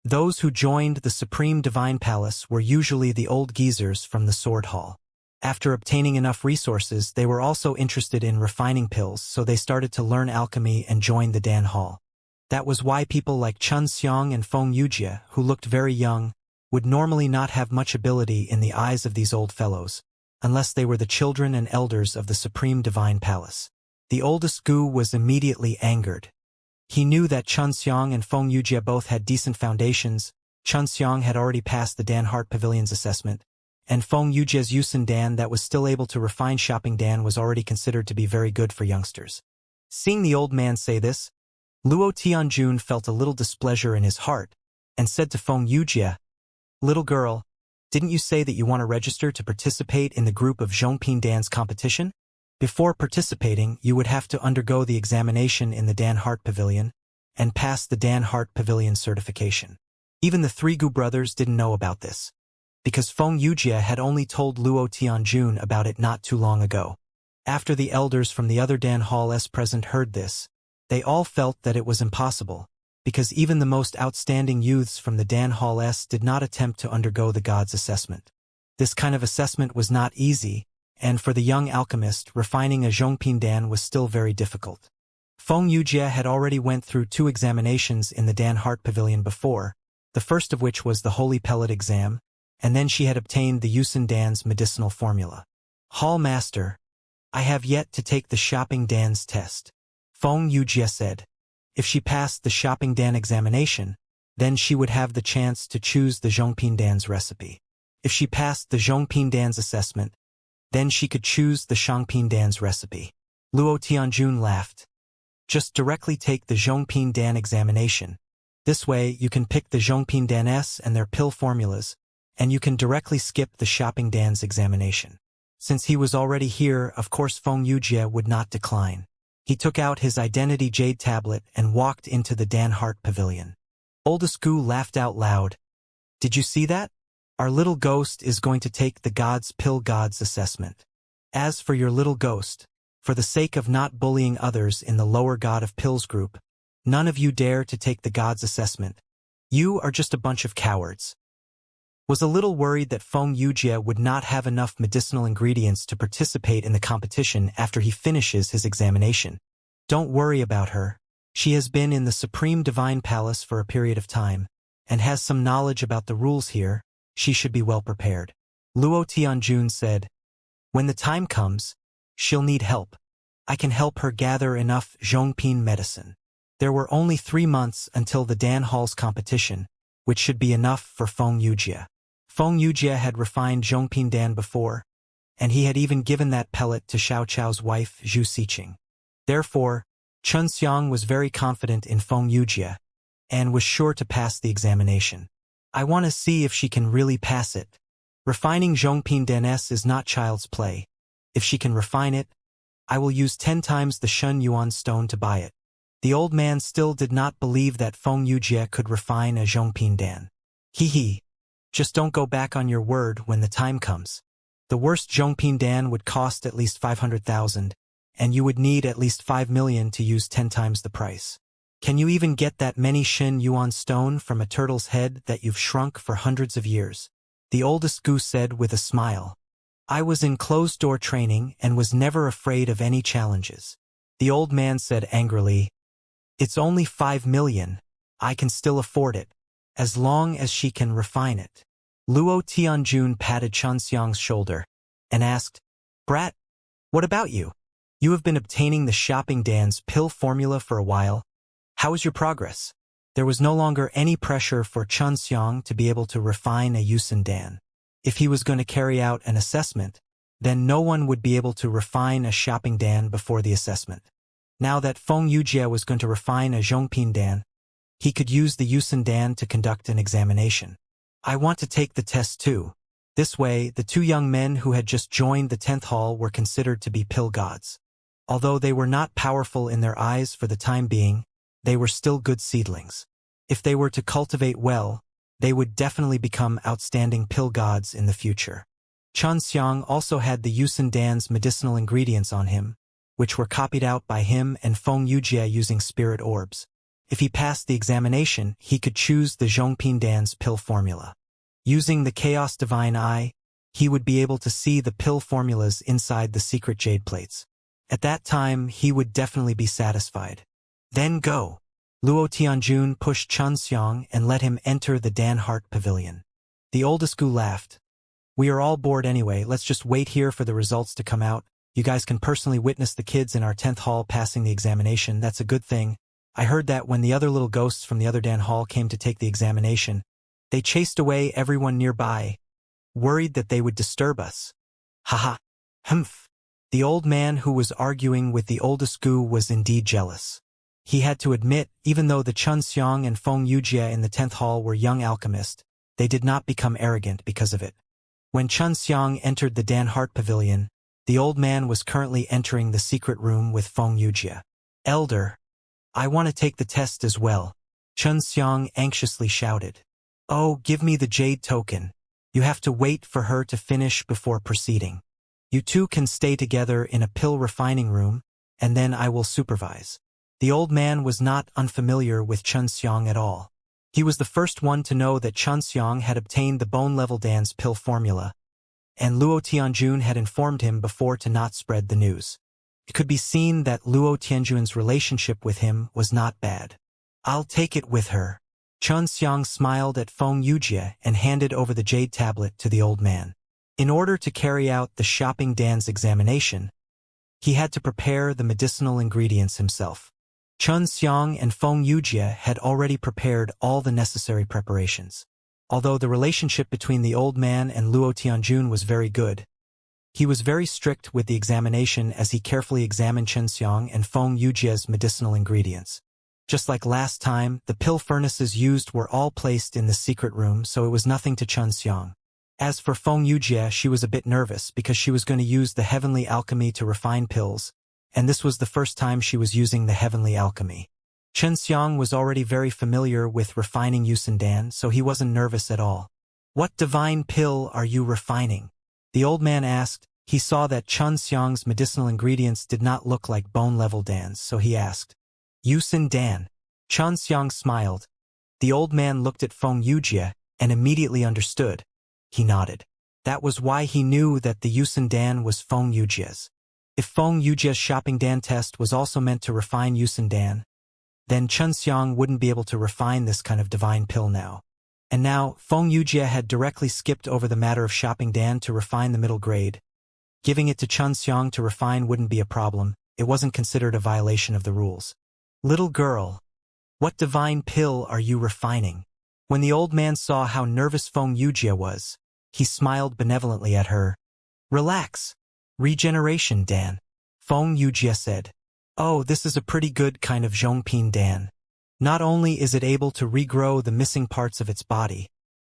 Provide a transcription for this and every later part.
Those who joined the Supreme Divine Palace were usually the old geezers from the Sword Hall. After obtaining enough resources, they were also interested in refining pills, so they started to learn alchemy and joined the Dan Hall. That was why people like Xianxia and Feng Yujie, who looked very young, would normally not have much ability in the eyes of these old fellows, unless they were the children and elders of the Supreme Divine Palace. The oldest Gu was immediately angered. He knew that Xianxia and Feng Yujie both had decent foundations. Xianxia had already passed the Dan Heart Pavilion's assessment, and Feng Yujie's Yusen Dan that was still able to refine shopping Dan was already considered to be very good for youngsters. Seeing the old man say this, Luo Tianjun felt a little displeasure in his heart, and said to Feng Yujie, "Little girl, didn't you say that you want to register to participate in the group of Zhongping Dan's competition? Before participating, you would have to undergo the examination in the Dan Heart Pavilion, and pass the Dan Heart Pavilion certification." Even the three Gu brothers didn't know about this, because Feng Yujie had only told Luo Tianjun about it not too long ago. After the elders from the other Dan Halls present heard this, they all felt that it was impossible, because even the most outstanding youths from the Dan Halls did not attempt to undergo the god's assessment. This kind of assessment was not easy, and for the young alchemist, refining a Zhongping Dan was still very difficult. Feng Yujie had already went through 2 examinations in the Dan Heart Pavilion before, the first of which was the Holy Pellet exam, and then she had obtained the Yusen Dan's medicinal formula. "Hall Master, I have yet to take the Shopping Dan's test," Feng Yujie said. If she passed the Shopping Dan examination, then she would have the chance to choose the Zhongping Dan's recipe. If she passed the Zhongping Dan's assessment, then she could choose the Shangping Dan's recipe. Luo Tianjun laughed. "Just directly take the Zhongping Dan examination. This way you can pick the Zhongping Dan's and their pill formulas, and you can directly skip the Shopping Dan's examination." Since he was already here, of course Feng Yujie would not decline. He took out his identity jade tablet and walked into the Dan Heart Pavilion. Oldest Gu laughed out loud. "Did you see that? Our little ghost is going to take the God's Pill God's assessment. As for your little ghost, for the sake of not bullying others in the lower God of Pills group, none of you dare to take the God's assessment. You are just a bunch of cowards." Was a little worried that Feng Yujie would not have enough medicinal ingredients to participate in the competition after he finishes his examination. Don't worry about her. She has been in the Supreme Divine Palace for a period of time, and has some knowledge about the rules here. She should be well prepared. Luo Tianjun said, "When the time comes, she'll need help. I can help her gather enough Zhongping medicine." There were only 3 months until the Dan Hall's competition, which should be enough for Feng Yujie. Feng Yujie had refined Zhongping Dan before, and he had even given that pellet to Xiao Chao's wife Zhu Siqing. Therefore, Chun Xiang was very confident in Feng Yujie, and was sure to pass the examination. "I want to see if she can really pass it. Refining Zhongping Dan's is not child's play. If she can refine it, I will use 10 times the Shun Yuan stone to buy it." The old man still did not believe that Feng Yujie could refine a Zhongping Dan. "Hee. Just don't go back on your word when the time comes. The worst Zhongping Dan would cost at least 500,000, and you would need at least 5 million to use 10 times the price. Can you even get that many Shin Yuan stone from a turtle's head that you've shrunk for hundreds of years?" The oldest Gu said with a smile. "I was in closed-door training and was never afraid of any challenges." The old man said angrily, "It's only 5 million. I can still afford it, as long as she can refine it." Luo Tianjun patted Xiang's shoulder and asked, "Brat, what about you? You have been obtaining the Shopping Dan's pill formula for a while. How is your progress?" There was no longer any pressure for Xiang to be able to refine a Yusen Dan. If he was going to carry out an assessment, then no one would be able to refine a Shopping Dan before the assessment. Now that Feng Yujie was going to refine a Zhongping Dan, he could use the Yusen Dan to conduct an examination. "I want to take the test too." This way, the 2 young men who had just joined the 10th Hall were considered to be pill gods. Although they were not powerful in their eyes for the time being, they were still good seedlings. If they were to cultivate well, they would definitely become outstanding pill gods in the future. Chun Xiang also had the Yusen Dan's medicinal ingredients on him, which were copied out by him and Feng Yujie using spirit orbs. If he passed the examination, he could choose the Zhongping Dan's pill formula. Using the Chaos Divine Eye, he would be able to see the pill formulas inside the secret jade plates. At that time, he would definitely be satisfied. Then go. Luo Tianjun pushed Xianxia and let him enter the Dan Hart Pavilion. The oldest Gu laughed. We are all bored anyway, let's just wait here for the results to come out. You guys can personally witness the kids in our 10th hall passing the examination, that's a good thing. I heard that when the other little ghosts from the other Dan hall came to take the examination, they chased away everyone nearby, worried that they would disturb us. Haha. Humph. The old man who was arguing with the oldest Gu was indeed jealous. He had to admit, even though the Chun Xiang and Feng Yujie in the 10th hall were young alchemists, they did not become arrogant because of it. When Chun Xiang entered the Dan Hart Pavilion, the old man was currently entering the secret room with Feng Yujie. Elder, I want to take the test as well, Chun Xiang anxiously shouted. Oh, give me the jade token. You have to wait for her to finish before proceeding. You two can stay together in a pill refining room, and then I will supervise. The old man was not unfamiliar with Chun Xiang at all. He was the first one to know that Chun Xiang had obtained the bone-level Dan's pill formula, and Luo Tianjun had informed him before to not spread the news. It could be seen that Luo Tianjun's relationship with him was not bad. I'll take it with her. Chun Xiang smiled at Feng Yujie and handed over the jade tablet to the old man. In order to carry out the shopping Dan's examination, he had to prepare the medicinal ingredients himself. Chun Xiang and Feng Yujie had already prepared all the necessary preparations. Although the relationship between the old man and Luo Tianjun was very good, he was very strict with the examination as he carefully examined Chun Xiang and Feng Yujie's medicinal ingredients. Just like last time, the pill furnaces used were all placed in the secret room, so it was nothing to Chun Xiang. As for Feng Yujie, she was a bit nervous because she was going to use the heavenly alchemy to refine pills, and this was the first time she was using the heavenly alchemy. Chun Xiang was already very familiar with refining Dan, so he wasn't nervous at all. What divine pill are you refining? The old man asked. He saw that Chun Xiang's medicinal ingredients did not look like bone-level Dan's, so he asked, Dan. Chun Xiang smiled. The old man looked at Feng Yujie and immediately understood. He nodded. That was why he knew that the Dan was Feng Yujie's. If Feng Yujie's shopping Dan test was also meant to refine Dan, then Chun Xiang wouldn't be able to refine this kind of divine pill now. And now, Feng Yujie had directly skipped over the matter of shopping Dan to refine the middle grade. Giving it to Chun Xiang to refine wouldn't be a problem, it wasn't considered a violation of the rules. Little girl, what divine pill are you refining? When the old man saw how nervous Feng Yujie was, he smiled benevolently at her. Relax. Regeneration Dan. Feng Yujie said. Oh, this is a pretty good kind of Zhongping Dan. Not only is it able to regrow the missing parts of its body,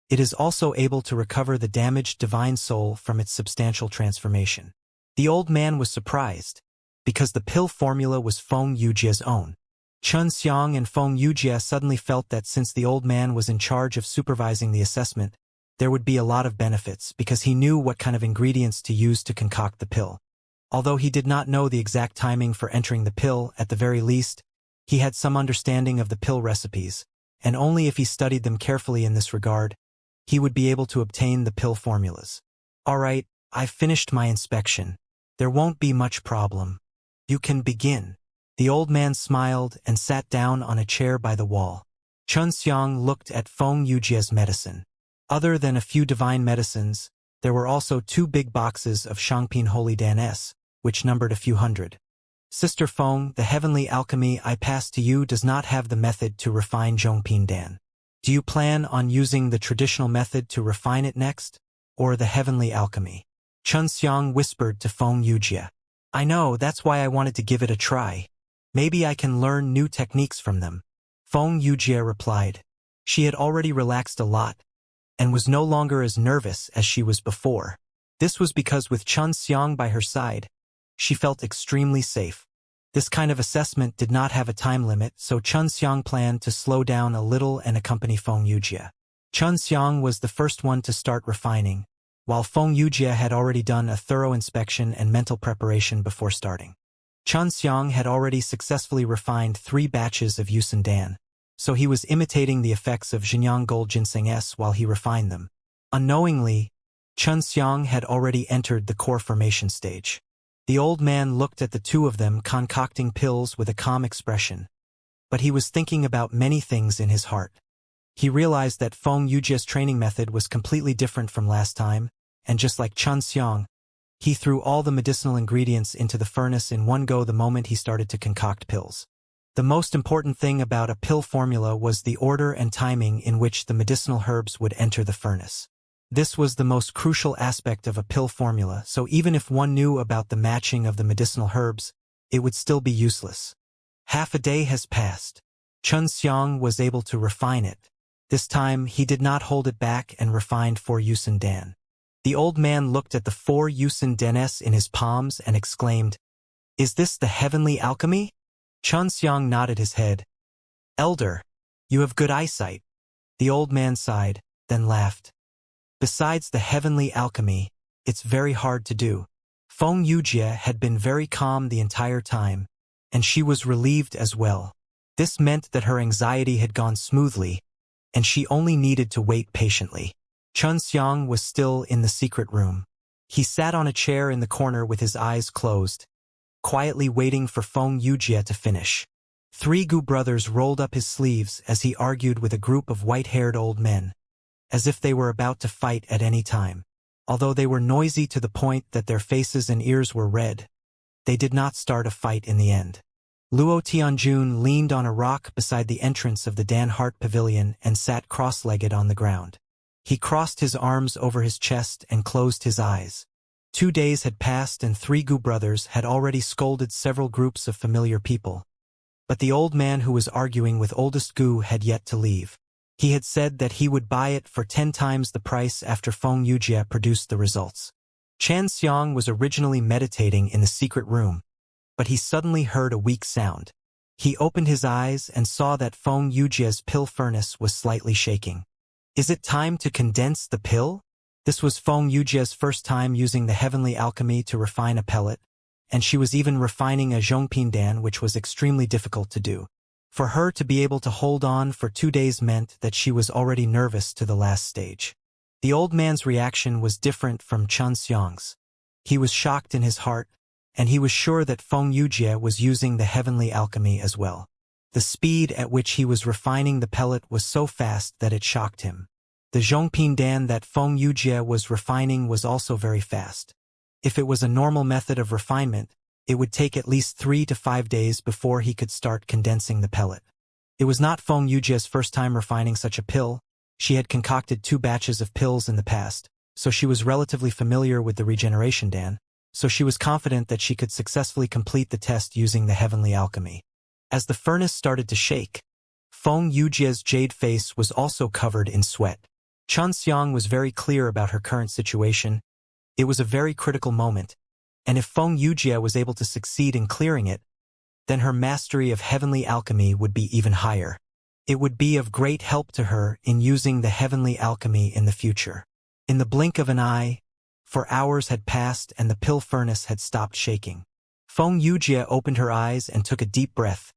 it is also able to recover the damaged divine soul from its substantial transformation. The old man was surprised, because the pill formula was Feng Yujie's own. Chun Xiang and Feng Yujie suddenly felt that since the old man was in charge of supervising the assessment, there would be a lot of benefits because he knew what kind of ingredients to use to concoct the pill. Although he did not know the exact timing for entering the pill, at the very least, he had some understanding of the pill recipes, and only if he studied them carefully in this regard, he would be able to obtain the pill formulas. Alright, I've finished my inspection. There won't be much problem. You can begin. The old man smiled and sat down on a chair by the wall. Chun Xiang looked at Feng Yujie's medicine. Other than a few divine medicines, there were also 2 big boxes of Shangping Holy Dan S, which numbered a few hundred. Sister Feng, the heavenly alchemy I passed to you does not have the method to refine Zhongping Dan. Do you plan on using the traditional method to refine it next, or the heavenly alchemy? Chun Xiang whispered to Feng Yujie. I know, that's why I wanted to give it a try. Maybe I can learn new techniques from them. Feng Yujie replied. She had already relaxed a lot, and was no longer as nervous as she was before. This was because with Chun Xiang by her side, she felt extremely safe. This kind of assessment did not have a time limit, so Chun Xiang planned to slow down a little and accompany Feng Yujie. Chun Xiang was the first one to start refining, while Feng Yujie had already done a thorough inspection and mental preparation before starting. Xianxia had already successfully refined 3 batches of Yusundan, so he was imitating the effects of Zhenyang Gold Ginseng S while he refined them. Unknowingly, Xianxia had already entered the core formation stage. The old man looked at the two of them concocting pills with a calm expression, but he was thinking about many things in his heart. He realized that Feng Yujia's training method was completely different from last time, and just like Xianxia, he threw all the medicinal ingredients into the furnace in one go the moment he started to concoct pills. The most important thing about a pill formula was the order and timing in which the medicinal herbs would enter the furnace. This was the most crucial aspect of a pill formula, so even if one knew about the matching of the medicinal herbs, it would still be useless. Half a day has passed. Xianxia was able to refine it. This time, he did not hold it back and refined 4 Yusundan. The old man looked at the 4 Yusundanes in his palms and exclaimed, "Is this the heavenly alchemy?" Xianxia nodded his head. "Elder, you have good eyesight." The old man sighed, then laughed. "Besides the heavenly alchemy, it's very hard to do." Feng Yujie had been very calm the entire time, and she was relieved as well. This meant that her anxiety had gone smoothly, and she only needed to wait patiently. Xianxia was still in the secret room. He sat on a chair in the corner with his eyes closed, quietly waiting for Feng Yujie to finish. 3 Gu brothers rolled up his sleeves as he argued with a group of white-haired old men, as if they were about to fight at any time. Although they were noisy to the point that their faces and ears were red, they did not start a fight in the end. Luo Tianjun leaned on a rock beside the entrance of the Dan Hart Pavilion and sat cross-legged on the ground. He crossed his arms over his chest and closed his eyes. 2 days had passed and 3 Gu brothers had already scolded several groups of familiar people. But the old man who was arguing with oldest Gu had yet to leave. He had said that he would buy it for 10 times the price after Feng Yujie produced the results. Xianxia was originally meditating in the secret room, but he suddenly heard a weak sound. He opened his eyes and saw that Feng Yujie's pill furnace was slightly shaking. "Is it time to condense the pill?" This was Feng Yujie's first time using the heavenly alchemy to refine a pellet, and she was even refining a zhongpindan, which was extremely difficult to do. For her to be able to hold on for 2 days meant that she was already nervous to the last stage. The old man's reaction was different from Xianxia's. He was shocked in his heart, and he was sure that Feng Yujie was using the heavenly alchemy as well. The speed at which he was refining the pellet was so fast that it shocked him. The zhongpindan that Feng Yujie was refining was also very fast. If it was a normal method of refinement, it would take at least 3 to 5 days before he could start condensing the pellet. It was not Feng Yujie's first time refining such a pill. She had concocted 2 batches of pills in the past, so she was relatively familiar with the regeneration dan, so she was confident that she could successfully complete the test using the heavenly alchemy. As the furnace started to shake, Feng Yujie's jade face was also covered in sweat. Xianxia was very clear about her current situation. It was a very critical moment, and if Feng Yujie was able to succeed in clearing it, then her mastery of heavenly alchemy would be even higher. It would be of great help to her in using the heavenly alchemy in the future. In the blink of an eye, 4 hours had passed and the pill furnace had stopped shaking. Feng Yujie opened her eyes and took a deep breath.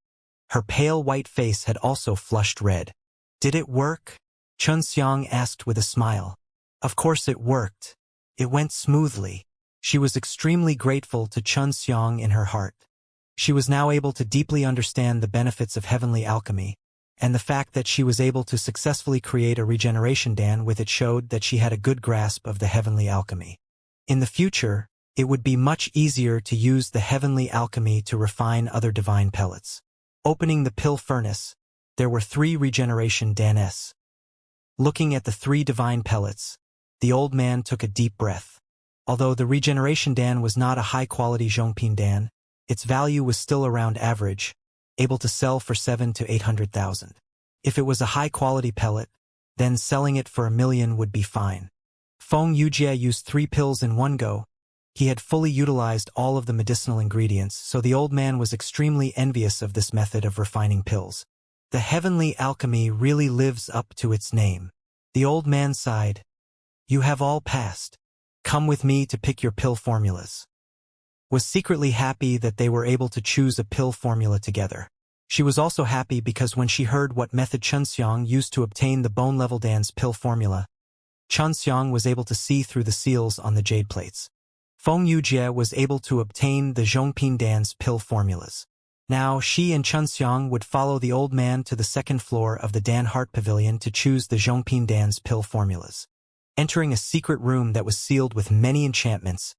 Her pale white face had also flushed red. "Did it work?" Xianxia asked with a smile. Of course it worked. It went smoothly. She was extremely grateful to Xianxia in her heart. She was now able to deeply understand the benefits of heavenly alchemy, and the fact that she was able to successfully create a regeneration dan with it showed that she had a good grasp of the heavenly alchemy. In the future, it would be much easier to use the heavenly alchemy to refine other divine pellets. Opening the pill furnace, there were 3 regeneration danes. Looking at the 3 divine pellets, the old man took a deep breath. Although the regeneration dan was not a high-quality zhongpindan, its value was still around average, able to sell for 7 to 800,000. If it was a high-quality pellet, then selling it for $1 million would be fine. Feng Yujie used 3 pills in one go. He had fully utilized all of the medicinal ingredients, so the old man was extremely envious of this method of refining pills. The heavenly alchemy really lives up to its name. The old man sighed. "You have all passed. Come with me to pick your pill formulas." was secretly happy that they were able to choose a pill formula together. She was also happy because when she heard what method Xianxia used to obtain the bone-level Dan's pill formula, Xianxia was able to see through the seals on the jade plates. Feng Yujie was able to obtain the Zhongping Dan's pill formulas. Now she and Xianxia would follow the old man to the second floor of the Dan Heart Pavilion to choose the Zhongping Dan's pill formulas. Entering a secret room that was sealed with many enchantments,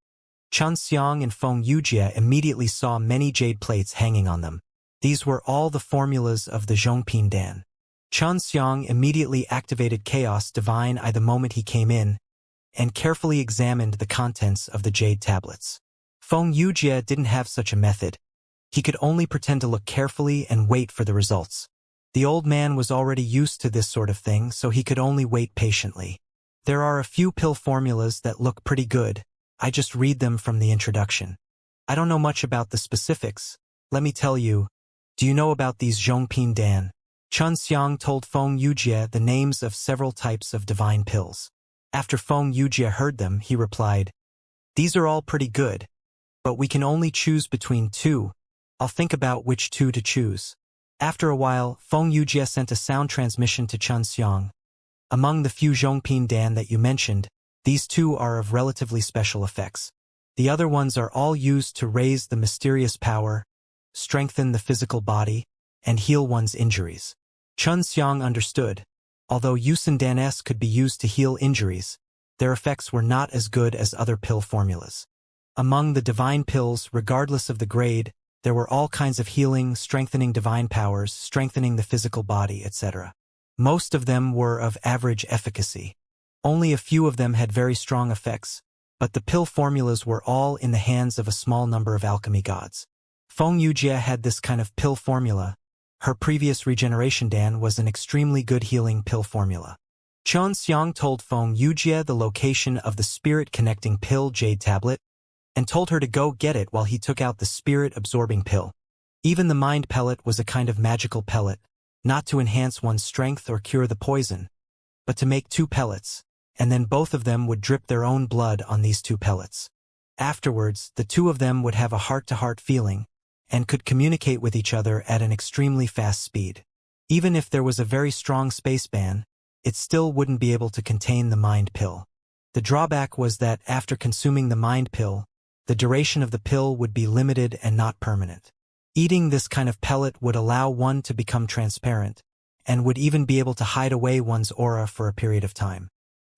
Xianxia and Feng Yujie immediately saw many jade plates hanging on them. These were all the formulas of the Zhongping Dan. Xianxia immediately activated Chaos Divine Eye the moment he came in, and carefully examined the contents of the jade tablets. Feng Yujie didn't have such a method. He could only pretend to look carefully and wait for the results. The old man was already used to this sort of thing, so he could only wait patiently. There are a few pill formulas that look pretty good. I just read them from the introduction. I don't know much about the specifics. Let me tell you. Do you know about these Zhongping Dan? Xianxia told Feng Yujie the names of several types of divine pills. After Feng Yujie heard them, he replied, "These are all pretty good, but we can only choose between two. I'll think about which two to choose." After a while, Feng Yujie sent a sound transmission to Xianxia. "Among the few Zhongping Dan that you mentioned, these two are of relatively special effects. The other ones are all used to raise the mysterious power, strengthen the physical body, and heal one's injuries." Xianxia understood. Although Yusin Dan S could be used to heal injuries, their effects were not as good as other pill formulas. Among the divine pills, regardless of the grade, there were all kinds of healing, strengthening divine powers, strengthening the physical body, etc. Most of them were of average efficacy. Only a few of them had very strong effects, but the pill formulas were all in the hands of a small number of alchemy gods. Feng Yujie had this kind of pill formula. Her previous regeneration Dan was an extremely good healing pill formula. Xianxia told Feng Yujie the location of the spirit-connecting pill jade tablet, and told her to go get it while he took out the spirit-absorbing pill. Even the mind pellet was a kind of magical pellet, not to enhance one's strength or cure the poison, but to make two pellets, and then both of them would drip their own blood on these two pellets. Afterwards, the two of them would have a heart-to-heart feeling, and could communicate with each other at an extremely fast speed. Even if there was a very strong space ban, it still wouldn't be able to contain the mind pill. The drawback was that after consuming the mind pill, the duration of the pill would be limited and not permanent. Eating this kind of pellet would allow one to become transparent, and would even be able to hide away one's aura for a period of time.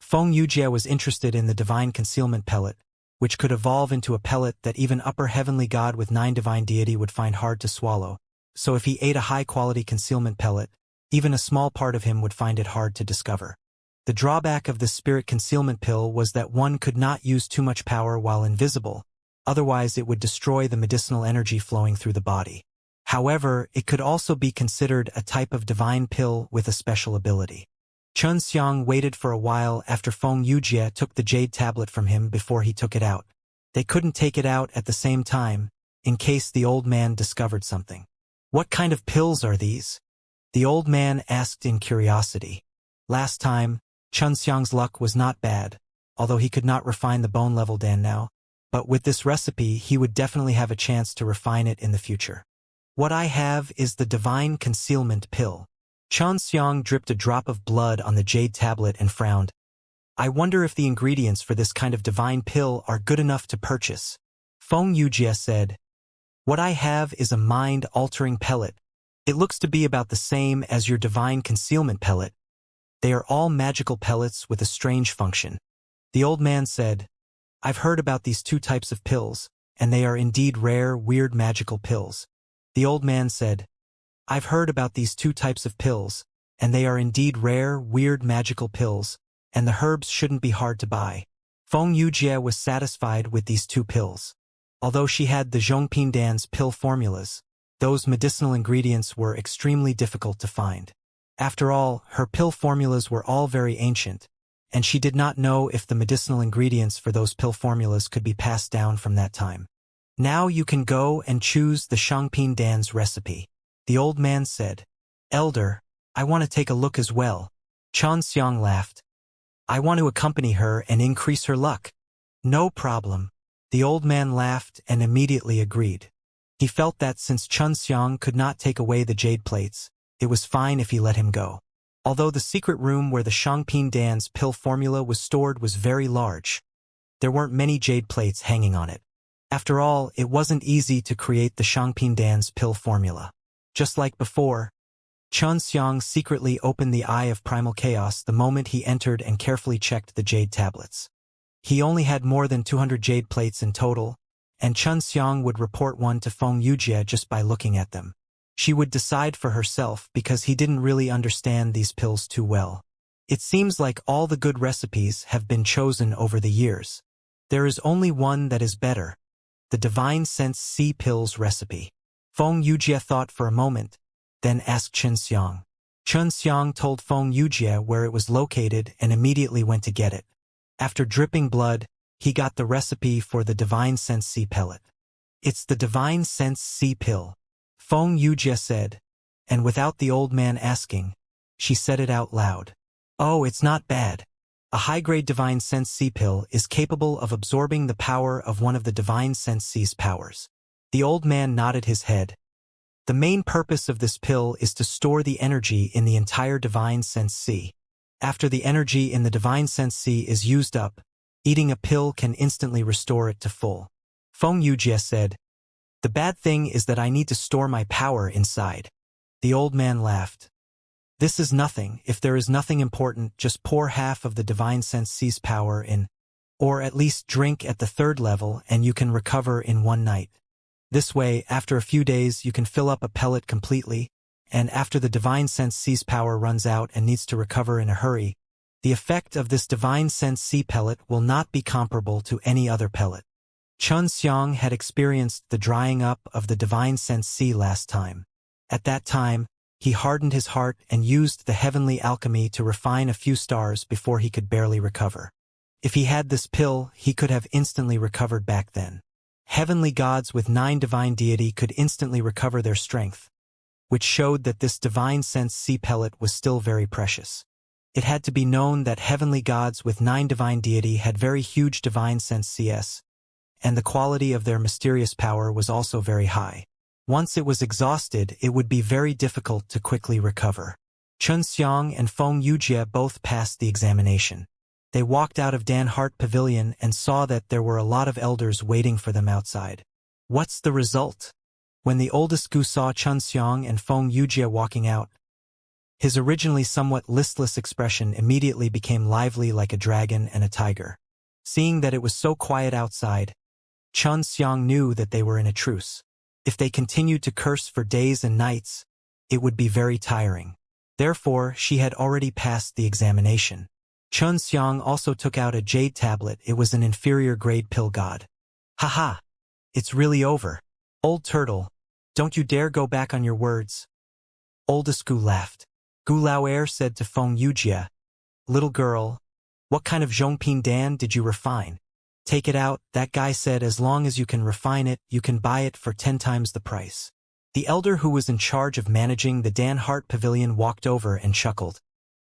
Feng Yujie was interested in the divine concealment pellet, which could evolve into a pellet that even upper heavenly god with 9 divine deity would find hard to swallow, so if he ate a high-quality concealment pellet, even a small part of him would find it hard to discover. The drawback of this spirit concealment pill was that one could not use too much power while invisible, otherwise it would destroy the medicinal energy flowing through the body. However, it could also be considered a type of divine pill with a special ability. Xianxia waited for a while after Feng Yujie took the jade tablet from him before he took it out. They couldn't take it out at the same time, in case the old man discovered something. "What kind of pills are these?" the old man asked in curiosity. Last time, Xianxia's luck was not bad, although he could not refine the bone-level Dan now, but with this recipe he would definitely have a chance to refine it in the future. "What I have is the divine concealment pill." Xianxia dripped a drop of blood on the jade tablet and frowned. "I wonder if the ingredients for this kind of divine pill are good enough to purchase." Feng Yujie said, "What I have is a mind-altering pellet. It looks to be about the same as your divine concealment pellet. They are all magical pellets with a strange function." The old man said, "I've heard about these two types of pills, and they are indeed rare, weird magical pills." The old man said, "I've heard about these two types of pills, and they are indeed rare, weird magical pills, and the herbs shouldn't be hard to buy." Feng Yujie was satisfied with these two pills. Although she had the Zhongping Dan's pill formulas, those medicinal ingredients were extremely difficult to find. After all, her pill formulas were all very ancient, and she did not know if the medicinal ingredients for those pill formulas could be passed down from that time. "Now you can go and choose the Zhongping Dan's recipe," the old man said. "Elder, I want to take a look as well." Xianxia laughed. "I want to accompany her and increase her luck." "No problem." The old man laughed and immediately agreed. He felt that since Xianxia could not take away the jade plates, it was fine if he let him go. Although the secret room where the Xiangping Dan's pill formula was stored was very large, there weren't many jade plates hanging on it. After all, it wasn't easy to create the Xiangping Dan's pill formula. Just like before, Xianxia secretly opened the Eye of Primal Chaos the moment he entered and carefully checked the jade tablets. He only had more than 200 jade plates in total, and Xianxia would report one to Feng Yujie just by looking at them. She would decide for herself because he didn't really understand these pills too well. It seems like all the good recipes have been chosen over the years. There is only one that is better, the Divine Sense C pills recipe. Feng Yujie thought for a moment, then asked Xianxia. Xianxia told Feng Yujie where it was located and immediately went to get it. After dripping blood, he got the recipe for the Divine Sense C pellet. It's the Divine Sense C pill, Feng Yujie said, and without the old man asking, she said it out loud. Oh, it's not bad. A high-grade Divine Sense C pill is capable of absorbing the power of one of the Divine Sense C's powers. The old man nodded his head. The main purpose of this pill is to store the energy in the entire Divine Sense C. After the energy in the Divine Sense C is used up, eating a pill can instantly restore it to full. Feng Yujie said, "The bad thing is that I need to store my power inside." The old man laughed. "This is nothing. If there is nothing important, just pour half of the Divine Sense C's power in, or at least drink at the 3rd level and you can recover in one night. This way, after a few days you can fill up a pellet completely, and after the Divine Sense C's power runs out and needs to recover in a hurry, the effect of this Divine Sense C pellet will not be comparable to any other pellet." Xianxia had experienced the drying up of the Divine Sense C last time. At that time, he hardened his heart and used the heavenly alchemy to refine a few stars before he could barely recover. If he had this pill, he could have instantly recovered back then. Heavenly gods with 9 divine deity could instantly recover their strength, which showed that this Divine Sense C pellet was still very precious. It had to be known that heavenly gods with 9 divine deity had very huge Divine Sense CS, and the quality of their mysterious power was also very high. Once it was exhausted, it would be very difficult to quickly recover. Xianxia and Feng Yujie both passed the examination. They walked out of Dan Hart Pavilion and saw that there were a lot of elders waiting for them outside. What's the result? When the oldest Gu saw Xianxia and Feng Yujie walking out, his originally somewhat listless expression immediately became lively like a dragon and a tiger. Seeing that it was so quiet outside, Xianxia knew that they were in a truce. If they continued to curse for days and nights, it would be very tiring. Therefore, she had already passed the examination. Xianxia also took out a jade tablet. It was an inferior grade pill god. "Haha! It's really over. Old turtle, don't you dare go back on your words." Oldest Gu laughed. Gu Laoer said to Feng Yujie, "Little girl, what kind of Zhongping Dan did you refine? Take it out." That guy said as long as you can refine it, you can buy it for 10 times the price. The elder who was in charge of managing the Dan Hart Pavilion walked over and chuckled.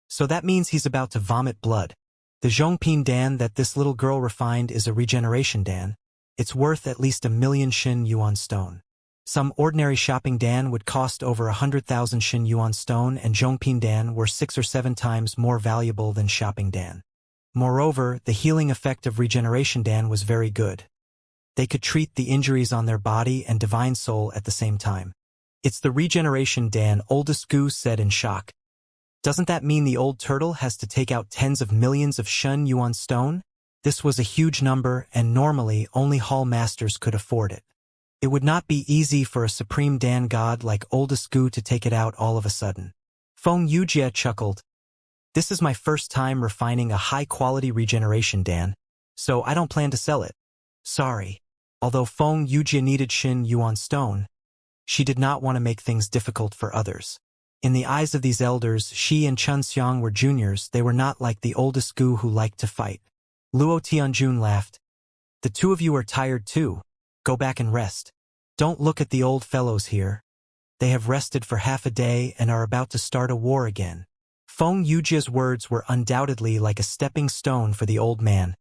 "So that means he's about to vomit blood. The Zhongping Dan that this little girl refined is a regeneration Dan. It's worth at least 1,000,000 Shin Yuan stone. Some ordinary shopping Dan would cost over 100,000 Shin Yuan stone, and Zhongping Dan were 6 or 7 times more valuable than shopping Dan. Moreover, the healing effect of regeneration Dan was very good. They could treat the injuries on their body and divine soul at the same time. It's the regeneration Dan," oldest Gu said in shock. "Doesn't that mean the old turtle has to take out tens of millions of Shun Yuan stone?" This was a huge number, and normally only hall masters could afford it. It would not be easy for a supreme Dan god like oldest Gu to take it out all of a sudden. Feng Yujie chuckled. "This is my first time refining a high-quality regeneration Dan, so I don't plan to sell it. Sorry." Although Feng Yujie needed Shin Yuan stone, she did not want to make things difficult for others. In the eyes of these elders, she and Xianxia were juniors. They were not like the oldest Gu who liked to fight. Luo Tianjun laughed. "The 2 of you are tired too. Go back and rest. Don't look at the old fellows here. They have rested for half a day and are about to start a war again." Feng Yujie's words were undoubtedly like a stepping stone for the old man.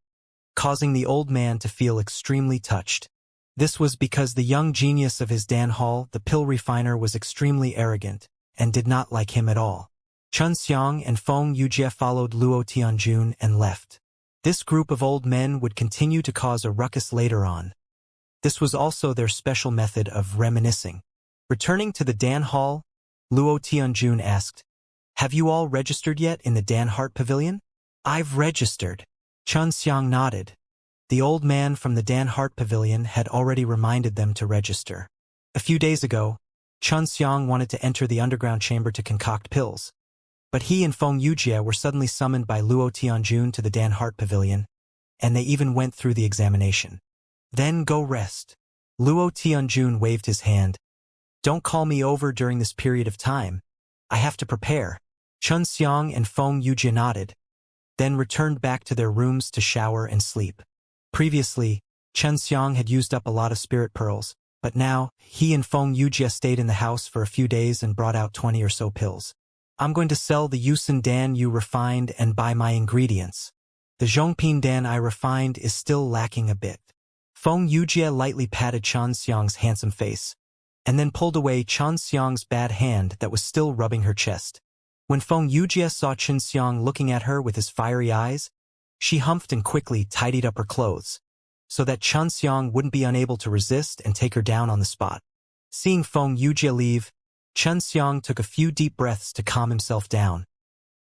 causing the old man to feel extremely touched. This was because the young genius of his Dan Hall, the pill refiner, was extremely arrogant and did not like him at all. Chun Xiang and Feng Yujie followed Luo Tianjun and left. This group of old men would continue to cause a ruckus later on. This was also their special method of reminiscing. Returning to the Dan Hall, Luo Tianjun asked, "Have you all registered yet in the Dan Hart Pavilion?" "I've registered." Chun Xiang nodded. The old man from the Dan Hart Pavilion had already reminded them to register. A few days ago, Chun Xiang wanted to enter the underground chamber to concoct pills. But he and Feng Yujie were suddenly summoned by Luo Tianjun to the Dan Hart Pavilion, and they even went through the examination. "Then go rest." Luo Tianjun waved his hand. "Don't call me over during this period of time. I have to prepare." Chun Xiang and Feng Yujie nodded, then returned back to their rooms to shower and sleep. Previously, Chun Xiang had used up a lot of spirit pearls, but now, he and Feng Yujie stayed in the house for a few days and brought out 20 or so pills. "I'm going to sell the Yusen Dan you refined and buy my ingredients. The Zhongping Dan I refined is still lacking a bit." Feng Yujie lightly patted Chun Xiang's handsome face, and then pulled away Chun Xiang's bad hand that was still rubbing her chest. When Feng Yujie saw Chun Xiang looking at her with his fiery eyes, she humphed and quickly tidied up her clothes, so that Chun Xiang wouldn't be unable to resist and take her down on the spot. Seeing Feng Yujie leave, Chun Xiang took a few deep breaths to calm himself down,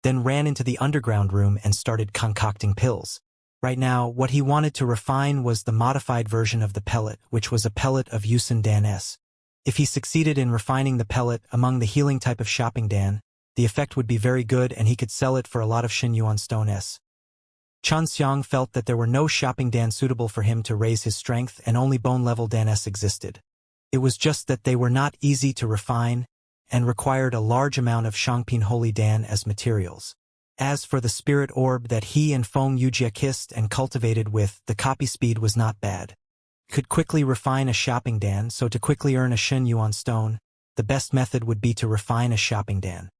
then ran into the underground room and started concocting pills. Right now, what he wanted to refine was the modified version of the pellet, which was a pellet of Yusen Dan S. If he succeeded in refining the pellet among the healing type of shopping Dan, the effect would be very good and he could sell it for a lot of Xin Yuan Stone S. Chun Xiang felt that there were no shopping Dan suitable for him to raise his strength and only bone-level Dan S existed. It was just that they were not easy to refine and required a large amount of Shangping Holy Dan as materials. As for the spirit orb that he and Feng Yujie kissed and cultivated with, the copy speed was not bad. Could quickly refine a shopping Dan, so to quickly earn a Shen Yuan stone, the best method would be to refine a shopping Dan.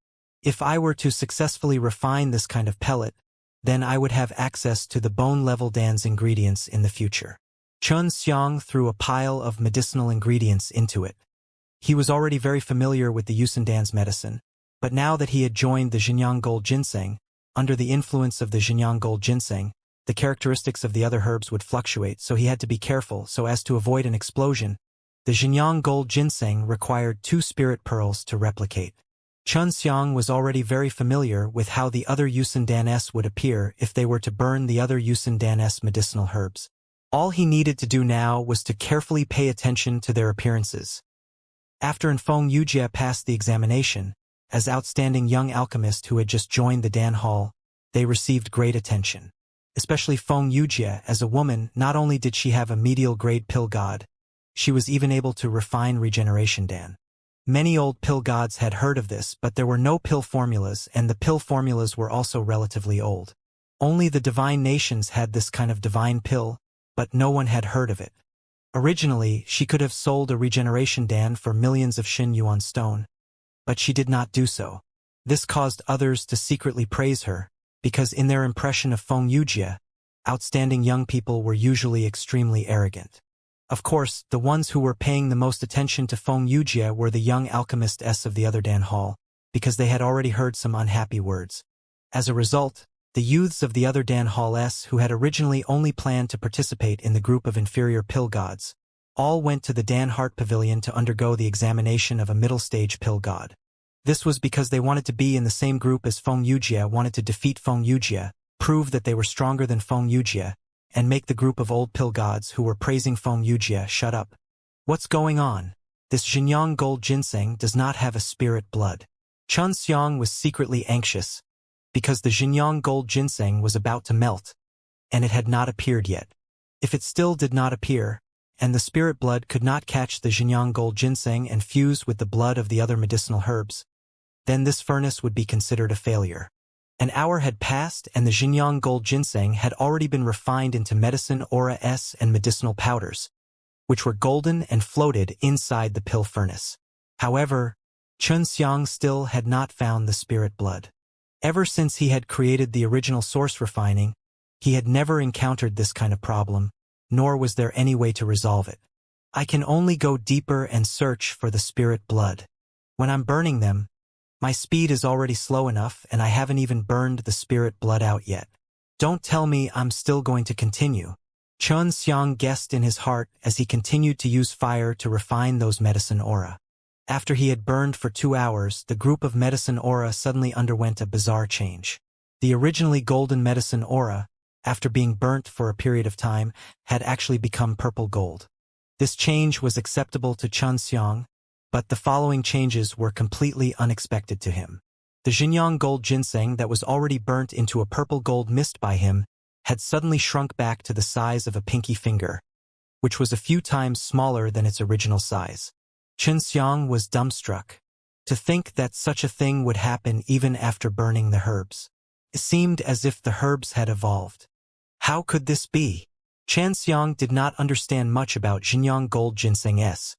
If I were to successfully refine this kind of pellet, then I would have access to the bone-level Dan's ingredients in the future. Chun Xiang threw a pile of medicinal ingredients into it. He was already very familiar with the Yusen Dan's medicine, but now that he had joined the Xinjiang Gold Ginseng, under the influence of the Xinjiang Gold Ginseng, the characteristics of the other herbs would fluctuate, so he had to be careful so as to avoid an explosion. The Xinjiang Gold Ginseng required 2 spirit pearls to replicate. Chun Xiang was already very familiar with how the other Yusen Dan S would appear if they were to burn the other Yusen Dan S medicinal herbs. All he needed to do now was to carefully pay attention to their appearances. After Feng Yujie passed the examination, as outstanding young alchemist who had just joined the Dan Hall, they received great attention. Especially Feng Yujie, as a woman, not only did she have a medial grade pill god, she was even able to refine regeneration Dan. Many old pill gods had heard of this, but there were no pill formulas, and the pill formulas were also relatively old. Only the divine nations had this kind of divine pill, but no one had heard of it. Originally, she could have sold a regeneration Dan for millions of Xin Yuan stone, but she did not do so. This caused others to secretly praise her, because in their impression of Feng Yujie, outstanding young people were usually extremely arrogant. Of course, the ones who were paying the most attention to Feng Yujie were the young alchemist S of the other Dan Hall, because they had already heard some unhappy words. As a result, the youths of the other Dan Hall S who had originally only planned to participate in the group of inferior pill gods, all went to the Dan Hart Pavilion to undergo the examination of a middle-stage pill god. This was because they wanted to be in the same group as Feng Yujie, wanted to defeat Feng Yujie, prove that they were stronger than Feng Yujie, and make the group of old pill gods who were praising Feng Yujie shut up. What's going on? This Xinjiang Gold Ginseng does not have a spirit blood. Chun Xiang was secretly anxious, because the Xinjiang Gold Ginseng was about to melt, and it had not appeared yet. If it still did not appear, and the spirit blood could not catch the Xinjiang Gold Ginseng and fuse with the blood of the other medicinal herbs, then this furnace would be considered a failure. An hour had passed and the Xinjiang Gold Ginseng had already been refined into medicine aura S and medicinal powders, which were golden and floated inside the pill furnace. However, Chun Xiang still had not found the spirit blood. Ever since he had created the original source refining, He had never encountered this kind of problem, nor was there any way to resolve it. I can only go deeper and search for the spirit blood. When I'm burning them, my speed is already slow enough and I haven't even burned the spirit blood out yet. Don't tell me I'm still going to continue. Xianxia guessed in his heart as he continued to use fire to refine those medicine aura. After he had burned for 2 hours, the group of medicine aura suddenly underwent a bizarre change. The originally golden medicine aura, after being burnt for a period of time, had actually become purple gold. This change was acceptable to Xianxia, but the following changes were completely unexpected to him. The Xinjiang gold ginseng that was already burnt into a purple gold mist by him had suddenly shrunk back to the size of a pinky finger, which was a few times smaller than its original size. Xianxia was dumbstruck. To think that such a thing would happen even after burning the herbs. It seemed as if the herbs had evolved. How could this be? Xianxia did not understand much about Xinjiang gold ginseng S.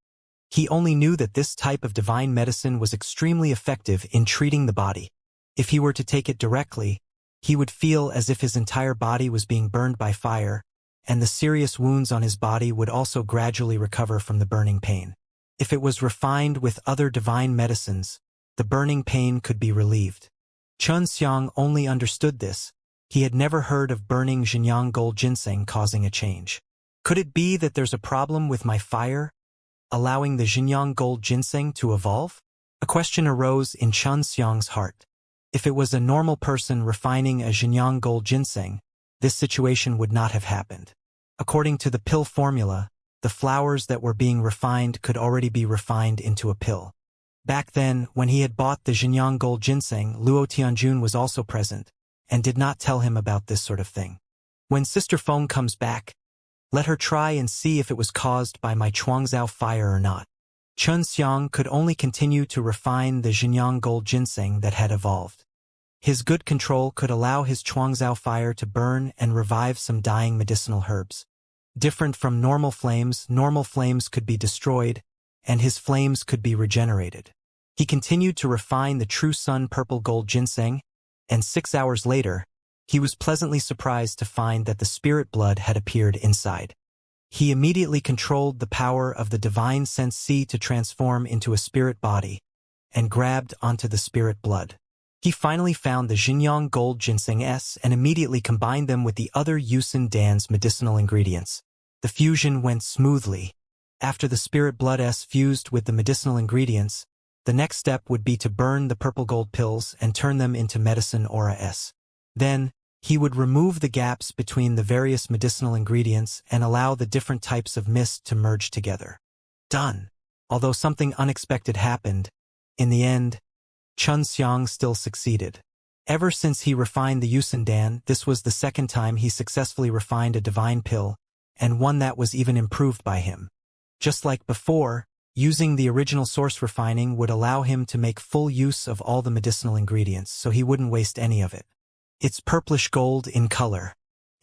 He only knew that this type of divine medicine was extremely effective in treating the body. If he were to take it directly, he would feel as if his entire body was being burned by fire, and the serious wounds on his body would also gradually recover from the burning pain. If it was refined with other divine medicines, the burning pain could be relieved. Xianxia only understood this. He had never heard of burning Xinjiang gold ginseng causing a change. Could it be that there's a problem with my fire, allowing the Xinjiang gold ginseng to evolve? A question arose in Xianxia's heart. If it was a normal person refining a Xinjiang gold ginseng, this situation would not have happened. According to the pill formula, the flowers that were being refined could already be refined into a pill. Back then, when he had bought the Xinjiang gold ginseng, Luo Tianjun was also present, and did not tell him about this sort of thing. When Sister Feng comes back, let her try and see if it was caused by my Chuangzhao fire or not. Xianxia could only continue to refine the Xinjiang gold ginseng that had evolved. His good control could allow his Chuangzhao fire to burn and revive some dying medicinal herbs. Different from normal flames could be destroyed, and his flames could be regenerated. He continued to refine the true sun purple gold ginseng, and 6 hours later, he was pleasantly surprised to find that the spirit blood had appeared inside. He immediately controlled the power of the divine sense C to transform into a spirit body, and grabbed onto the spirit blood. He finally found the Xinjiang gold ginseng S and immediately combined them with the other Yusin Dan's medicinal ingredients. The fusion went smoothly. After the spirit blood S fused with the medicinal ingredients, the next step would be to burn the purple gold pills and turn them into medicine aura S. Then, he would remove the gaps between the various medicinal ingredients and allow the different types of mist to merge together. Done. Although something unexpected happened, in the end, Xianxia still succeeded. Ever since he refined the Yusin Dan, this was the second time he successfully refined a divine pill, and one that was even improved by him. Just like before, using the original source refining would allow him to make full use of all the medicinal ingredients, so he wouldn't waste any of it. It's purplish gold in color.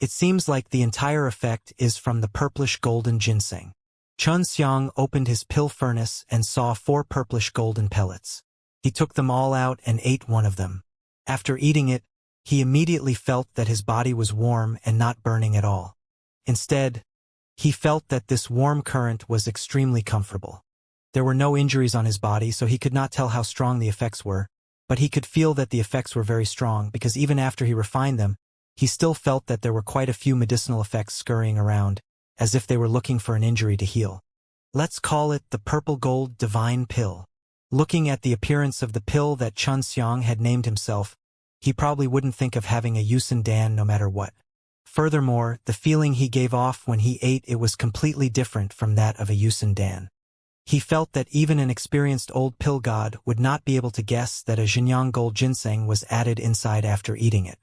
It seems like the entire effect is from the purplish golden ginseng. Xianxia opened his pill furnace and saw 4 purplish golden pellets. He took them all out and ate one of them. After eating it, he immediately felt that his body was warm and not burning at all. Instead, he felt that this warm current was extremely comfortable. There were no injuries on his body, so he could not tell how strong the effects were, but he could feel that the effects were very strong because even after he refined them, he still felt that there were quite a few medicinal effects scurrying around, as if they were looking for an injury to heal. Let's call it the purple gold divine pill. Looking at the appearance of the pill that Xianxia had named himself, he probably wouldn't think of having a Yusin Dan no matter what. Furthermore, the feeling he gave off when he ate it was completely different from that of a Yusin Dan. He felt that even an experienced old pill god would not be able to guess that a Xinjiang gold ginseng was added inside after eating it.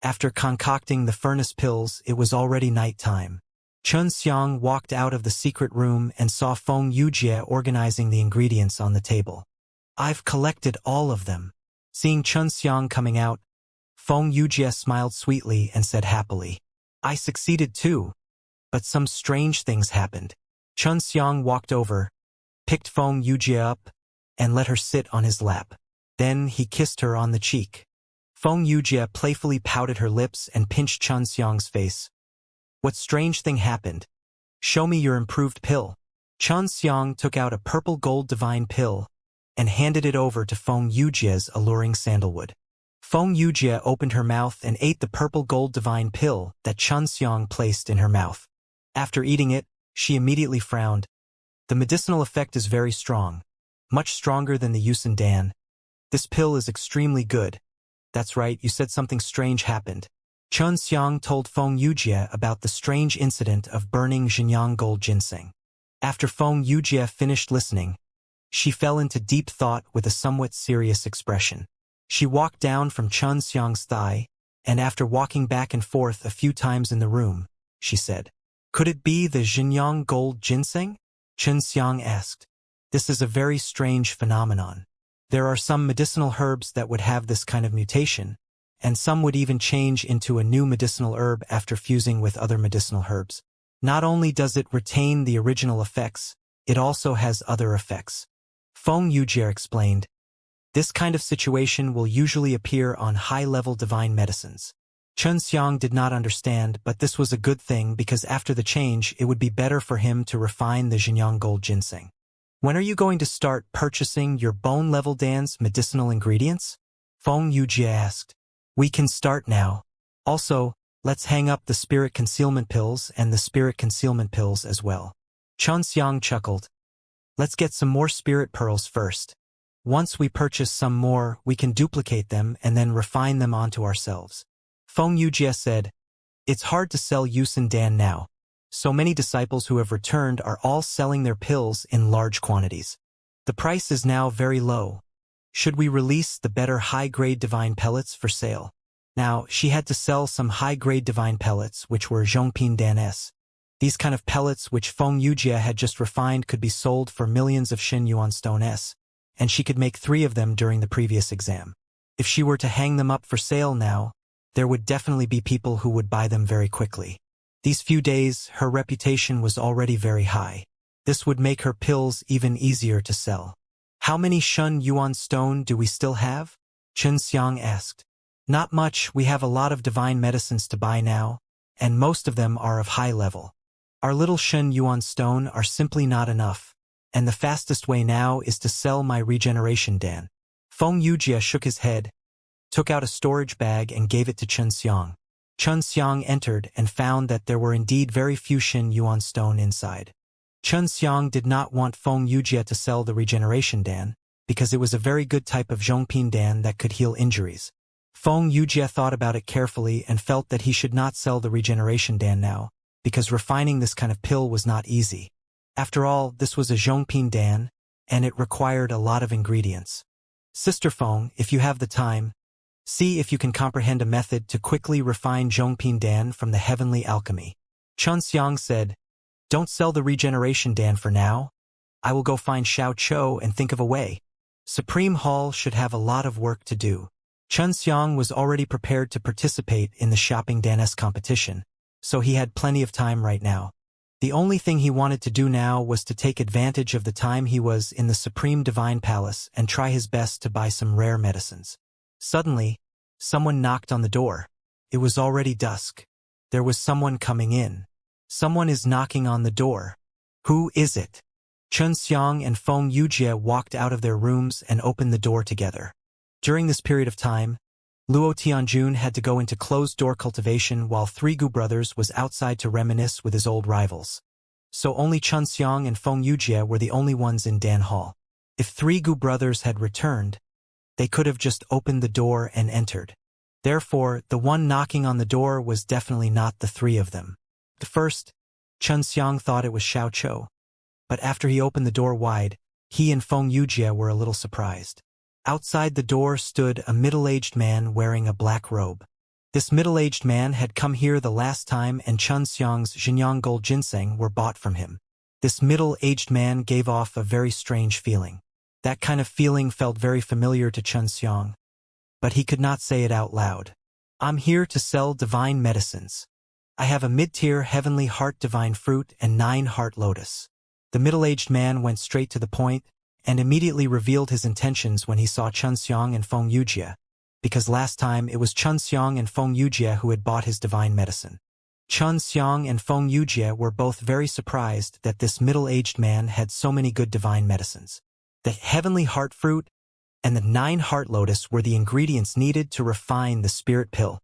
After concocting the furnace pills, it was already night time. Xianxia walked out of the secret room and saw Feng Yujie organizing the ingredients on the table. I've collected all of them. Seeing Xianxia coming out, Feng Yujie smiled sweetly and said happily, I succeeded too, but some strange things happened. Xianxia walked over, picked Feng Yujie up, and let her sit on his lap. Then he kissed her on the cheek. Feng Yujie playfully pouted her lips and pinched Xianxia's face. What strange thing happened? Show me your improved pill. Xianxia took out a purple gold divine pill and handed it over to Feng Yujie's alluring sandalwood. Feng Yujie opened her mouth and ate the purple gold divine pill that Xianxia placed in her mouth. After eating it, she immediately frowned. The medicinal effect is very strong, much stronger than the Yusen Dan. This pill is extremely good. That's right, you said something strange happened. Xianxia told Feng Yujie about the strange incident of burning Xinjiang gold ginseng. After Feng Yujie finished listening, she fell into deep thought with a somewhat serious expression. She walked down from Xianxia's thigh, and after walking back and forth a few times in the room, she said, "Could it be the Xinjiang gold ginseng?" Xianxia asked. "This is a very strange phenomenon. There are some medicinal herbs that would have this kind of mutation, and some would even change into a new medicinal herb after fusing with other medicinal herbs. Not only does it retain the original effects, it also has other effects." Feng Yujie explained, "This kind of situation will usually appear on high-level divine medicines." Xianxia did not understand, but this was a good thing because after the change it would be better for him to refine the Xinjiang gold ginseng. "When are you going to start purchasing your bone-level Dan's medicinal ingredients?" Feng Yujie asked. "We can start now. Also, let's hang up the spirit concealment pills and the spirit concealment pills as well." Xianxia chuckled. "Let's get some more spirit pearls first. Once we purchase some more, we can duplicate them and then refine them onto ourselves." Feng Yujie said, "It's hard to sell Yusen Dan now. So many disciples who have returned are all selling their pills in large quantities. The price is now very low. Should we release the better high-grade divine pellets for sale?" Now, she had to sell some high-grade divine pellets, which were Zhongping Dan S. These kind of pellets which Feng Yujie had just refined could be sold for millions of Xin Yuan Stone S, and she could make 3 of them during the previous exam. If she were to hang them up for sale now, there would definitely be people who would buy them very quickly. These few days, her reputation was already very high. This would make her pills even easier to sell. "How many Shun Yuan Stone do we still have?" Xianxia asked. "Not much. We have a lot of divine medicines to buy now, and most of them are of high level. Our little Shun Yuan Stone are simply not enough, and the fastest way now is to sell my regeneration Dan." Feng Yujie shook his head, took out a storage bag and gave it to Xianxia. Xianxia entered and found that there were indeed very few Xin Yuan Stone inside. Xianxia did not want Feng Yujie to sell the regeneration Dan, because it was a very good type of Zhongping Dan that could heal injuries. Feng Yujie thought about it carefully and felt that he should not sell the regeneration Dan now, because refining this kind of pill was not easy. After all, this was a Zhongping Dan, and it required a lot of ingredients. "Sister Feng, if you have the time, see if you can comprehend a method to quickly refine Zhongping Dan from the heavenly alchemy." Xianxia said, "Don't sell the regeneration Dan for now. I will go find Xiao Chou and think of a way. Supreme Hall should have a lot of work to do." Xianxia was already prepared to participate in the shopping Danes competition, so he had plenty of time right now. The only thing he wanted to do now was to take advantage of the time he was in the Supreme Divine Palace and try his best to buy some rare medicines. Suddenly, someone knocked on the door. It was already dusk. There was someone coming in. "Someone is knocking on the door. Who is it?" Xianxia and Feng Yujie walked out of their rooms and opened the door together. During this period of time, Luo Tianjun had to go into closed-door cultivation while 3 Gu brothers was outside to reminisce with his old rivals. So only Xianxia and Feng Yujie were the only ones in Dan Hall. If 3 Gu brothers had returned, they could have just opened the door and entered. Therefore, the one knocking on the door was definitely not the 3 of them. At first, Xianxia thought it was Xiao Chou, but after he opened the door wide, he and Feng Yujie were a little surprised. Outside the door stood a middle-aged man wearing a black robe. This middle-aged man had come here the last time and Xianxia's Xinjiang gold ginseng were bought from him. This middle-aged man gave off a very strange feeling. That kind of feeling felt very familiar to Xianxia, but he could not say it out loud. "I'm here to sell divine medicines. I have a mid-tier heavenly heart divine fruit and 9 heart lotus." The middle-aged man went straight to the point and immediately revealed his intentions when he saw Xianxia and Feng Yujie. because last time it was Xianxia and Feng Yujie who had bought his divine medicine. Xianxia and Feng Yujie were both very surprised that this middle-aged man had so many good divine medicines. The heavenly heart fruit and the 9 heart lotus were the ingredients needed to refine the spirit pill.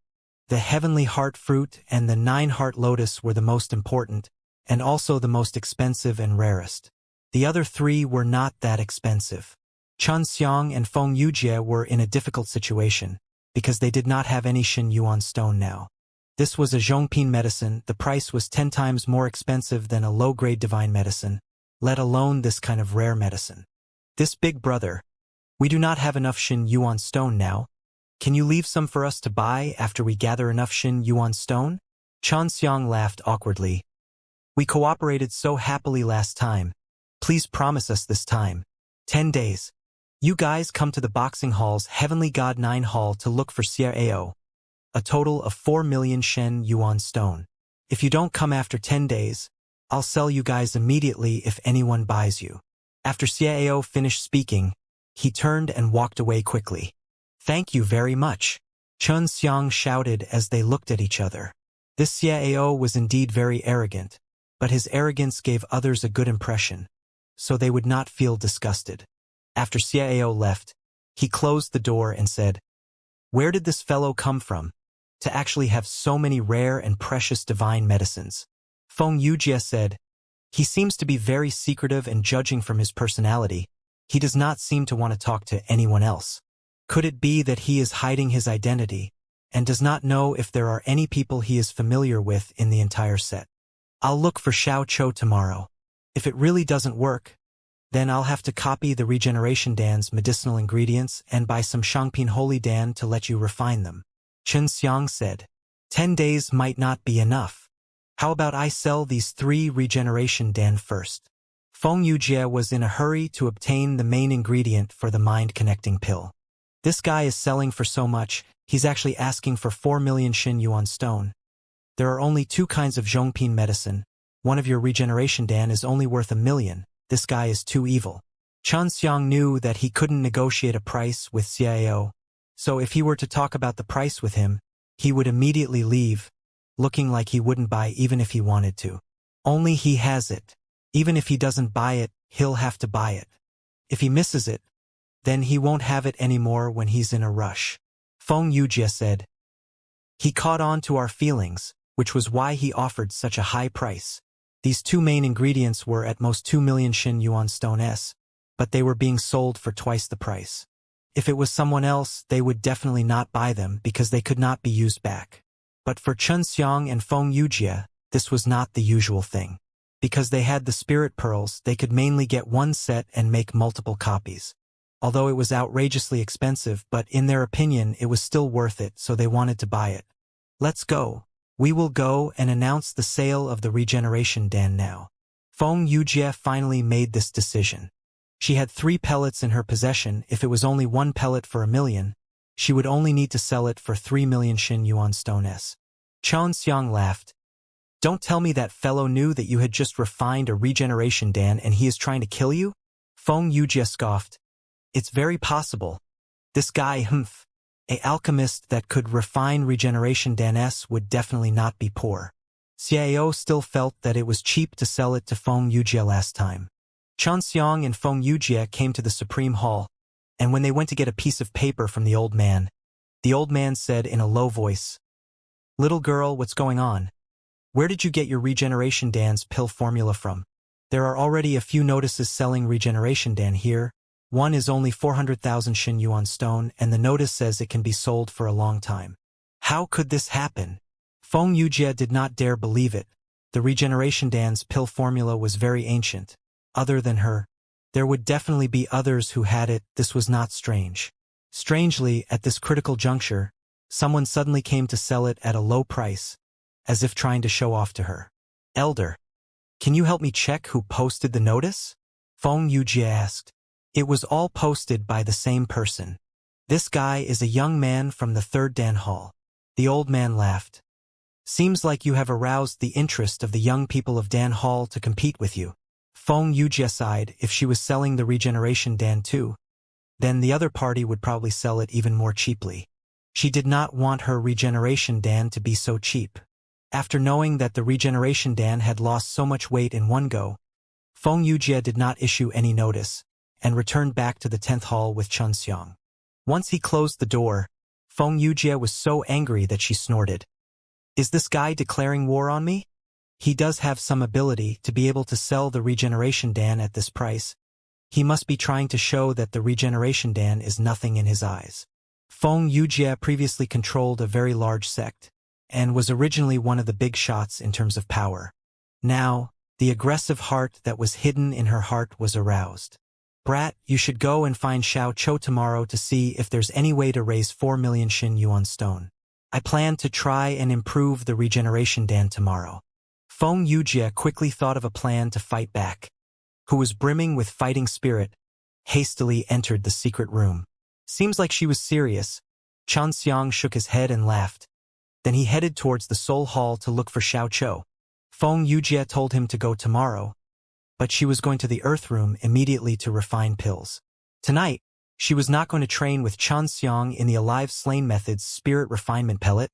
The heavenly heart fruit and the 9 heart lotus were the most important, and also the most expensive and rarest. The other 3 were not that expensive. Xianxia and Feng Yujie were in a difficult situation, because they did not have any Shen Yuan stone now. This was a Zhongping medicine. The price was 10 times more expensive than a low-grade divine medicine, let alone this kind of rare medicine. This big brother, we do not have enough Shen Yuan stone now. Can you leave some for us to buy after we gather enough Shen Yuan stone? Xianxia laughed awkwardly. We cooperated so happily last time. Please promise us this time. 10 days. You guys come to the boxing hall's Heavenly God 9 hall to look for Xiao, a total of 4 million Shen Yuan stone. If you don't come after 10 days, I'll sell you guys immediately if anyone buys you. After Xiao finished speaking, he turned and walked away quickly. Thank you very much, Xianxia shouted as they looked at each other. This Xiao was indeed very arrogant, but his arrogance gave others a good impression, so they would not feel disgusted. After Xiao left, he closed the door and said, "Where did this fellow come from, to actually have so many rare and precious divine medicines?" Feng Yujie said, "He seems to be very secretive, and judging from his personality, he does not seem to want to talk to anyone else. Could it be that he is hiding his identity, and does not know if there are any people he is familiar with in the entire set? I'll look for Xiao Chou tomorrow. If it really doesn't work, then I'll have to copy the Regeneration Dan's medicinal ingredients and buy some Shangping Holy Dan to let you refine them." Xianxia said, 10 days might not be enough. How about I sell these 3 Regeneration Dan first? Feng Yujie was in a hurry to obtain the main ingredient for the mind-connecting pill. This guy is selling for so much, he's actually asking for 4 million Shen Yuan stone. There are only 2 kinds of Zhongping medicine. One of your Regeneration Dan is only worth 1 million. This guy is too evil. Xianxia knew that he couldn't negotiate a price with Xiao, so if he were to talk about the price with him, he would immediately leave, looking like he wouldn't buy even if he wanted to. Only he has it. Even if he doesn't buy it, he'll have to buy it. If he misses it, then he won't have it anymore when he's in a rush. Feng Yujie said. He caught on to our feelings, which was why he offered such a high price. These 2 main ingredients were at most 2 million Shen Yuan stone s, but they were being sold for twice the price. If it was someone else, they would definitely not buy them because they could not be used back. But for Xianxia and Feng Yujie, this was not the usual thing. Because they had the spirit pearls, they could mainly get 1 set and make multiple copies. Although it was outrageously expensive, but in their opinion it was still worth it, so they wanted to buy it. Let's go. We will go and announce the sale of the Regeneration Dan now. Feng Yujie finally made this decision. She had 3 pellets in her possession. If it was only 1 pellet for 1 million, she would only need to sell it for 3 million Shen Yuan stone s. Xianxia laughed. Don't tell me that fellow knew that you had just refined a Regeneration Dan and he is trying to kill you? Feng Yujie scoffed. It's very possible. This guy, a alchemist that could refine Regeneration Dan s would definitely not be poor. Xiao still felt that it was cheap to sell it to Feng Yujie last time. Xianxia and Feng Yujie came to the Supreme Hall, and when they went to get a piece of paper from the old man said in a low voice, "Little girl, what's going on? Where did you get your Regeneration Dan's pill formula from? There are already a few notices selling Regeneration Dan here. One is only 400,000 Shen Yuan stone, and the notice says it can be sold for a long time. How could this happen?" Feng Yujie did not dare believe it. The Regeneration Dan's pill formula was very ancient. Other than her, there would definitely be others who had it. This was not strange. Strangely, at this critical juncture, someone suddenly came to sell it at a low price, as if trying to show off to her. "Elder, can you help me check who posted the notice?" Feng Yujie asked. It was all posted by the same person. "This guy is a young man from the 3rd Dan Hall." The old man laughed. "Seems like you have aroused the interest of the young people of Dan Hall to compete with you." Feng Yujie sighed. If she was selling the Regeneration Dan too, then the other party would probably sell it even more cheaply. She did not want her regeneration Dan to be so cheap. After knowing that the regeneration Dan had lost so much weight in one go, Feng Yujie did not issue any notice, and returned back to the 10th hall with Xianxia. Once he closed the door, Feng Yujie was so angry that she snorted. Is this guy declaring war on me? He does have some ability to be able to sell the regeneration Dan at this price. He must be trying to show that the regeneration Dan is nothing in his eyes. Feng Yujie previously controlled a very large sect, and was originally one of the big shots in terms of power. Now, the aggressive heart that was hidden in her heart was aroused. Brat, you should go and find Xiao Chou tomorrow to see if there's any way to raise 4 million Xin Yuan stone. I plan to try and improve the regeneration Dan tomorrow. Feng Yujie quickly thought of a plan to fight back. Who was brimming with fighting spirit, hastily entered the secret room. Seems like she was serious. Xianxia shook his head and laughed. Then he headed towards the Soul Hall to look for Xiao Chou. Feng Yujie told him to go tomorrow, but she was going to the Earth Room immediately to refine pills. Tonight, she was not going to train with Xianxia in the Alive Slain Method's spirit refinement pellet.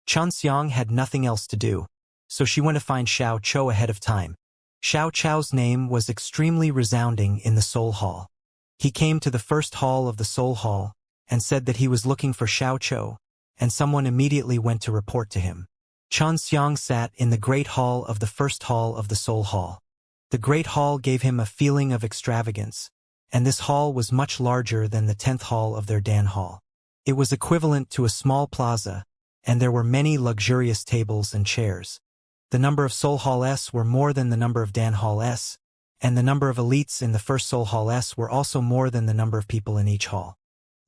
Xianxia had nothing else to do, so she went to find Xiao Chou ahead of time. Xiao Chou's name was extremely resounding in the Soul Hall. He came to the first hall of the Soul Hall and said that he was looking for Xiao Chou, and someone immediately went to report to him. Xianxia sat in the Great Hall of the first hall of the Soul Hall. The Great Hall gave him a feeling of extravagance, and this hall was much larger than the 10th hall of their Dan Hall. It was equivalent to a small plaza, and there were many luxurious tables and chairs. The number of Soul Hall S were more than the number of Dan Hall S, and the number of elites in the first Soul Hall S were also more than the number of people in each hall.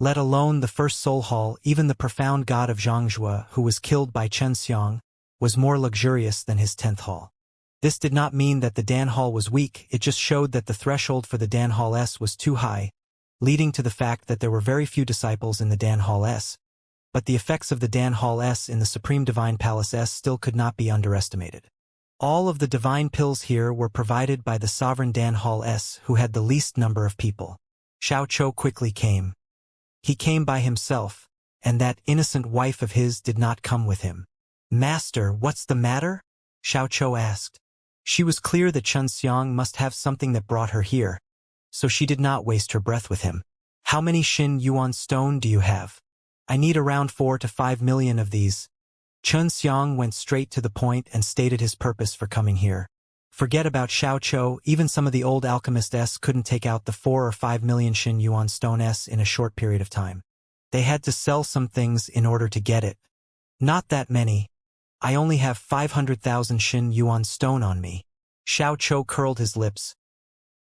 Let alone the first Soul Hall, even the profound god of Xianxia, who was killed by Xianxia, was more luxurious than his 10th hall. This did not mean that the Dan Hall was weak, it just showed that the threshold for the Dan Hall S was too high, leading to the fact that there were very few disciples in the Dan Hall S. But the effects of the Dan Hall S in the Supreme Divine Palace S still could not be underestimated. All of the divine pills here were provided by the Sovereign Dan Hall S, who had the least number of people. Xiao Chou quickly came. He came by himself, and that innocent wife of his did not come with him. Master, what's the matter? Xiao Chou asked. She was clear that Xianxia must have something that brought her here, so she did not waste her breath with him. How many Xin Yuan stone do you have? I need around 4 to 5 million of these. Xianxia went straight to the point and stated his purpose for coming here. Forget about Xiao Chou, even some of the old Alchemist S couldn't take out the 4 or 5 million Xin Yuan stone S in a short period of time. They had to sell some things in order to get it. Not that many. I only have 500,000 Xin Yuan stone on me. Xiao Chou curled his lips.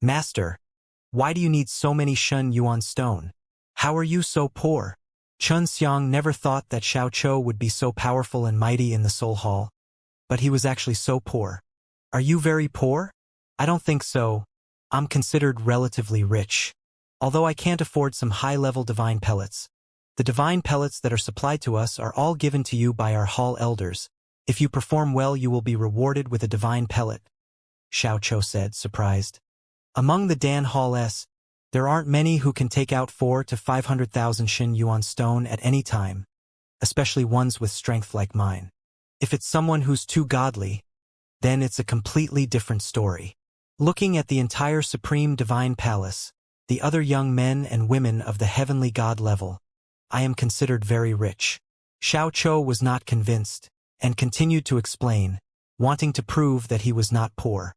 Master, why do you need so many Xin Yuan stone? How are you so poor? Xianxia never thought that Xiao Chou would be so powerful and mighty in the Soul Hall. But he was actually so poor. Are you very poor? I don't think so. I'm considered relatively rich. Although I can't afford some high-level divine pellets. The divine pellets that are supplied to us are all given to you by our hall elders. If you perform well, you will be rewarded with a divine pellet, Xiao Chou said, surprised. Among the Dan Hall S, there aren't many who can take out 4 to 500,000 Xin Yuan stone at any time, especially ones with strength like mine. If it's someone who's too godly, then it's a completely different story. Looking at the entire Supreme Divine Palace, the other young men and women of the heavenly god level, I am considered very rich. Xiao Chou was not convinced, and continued to explain, wanting to prove that he was not poor.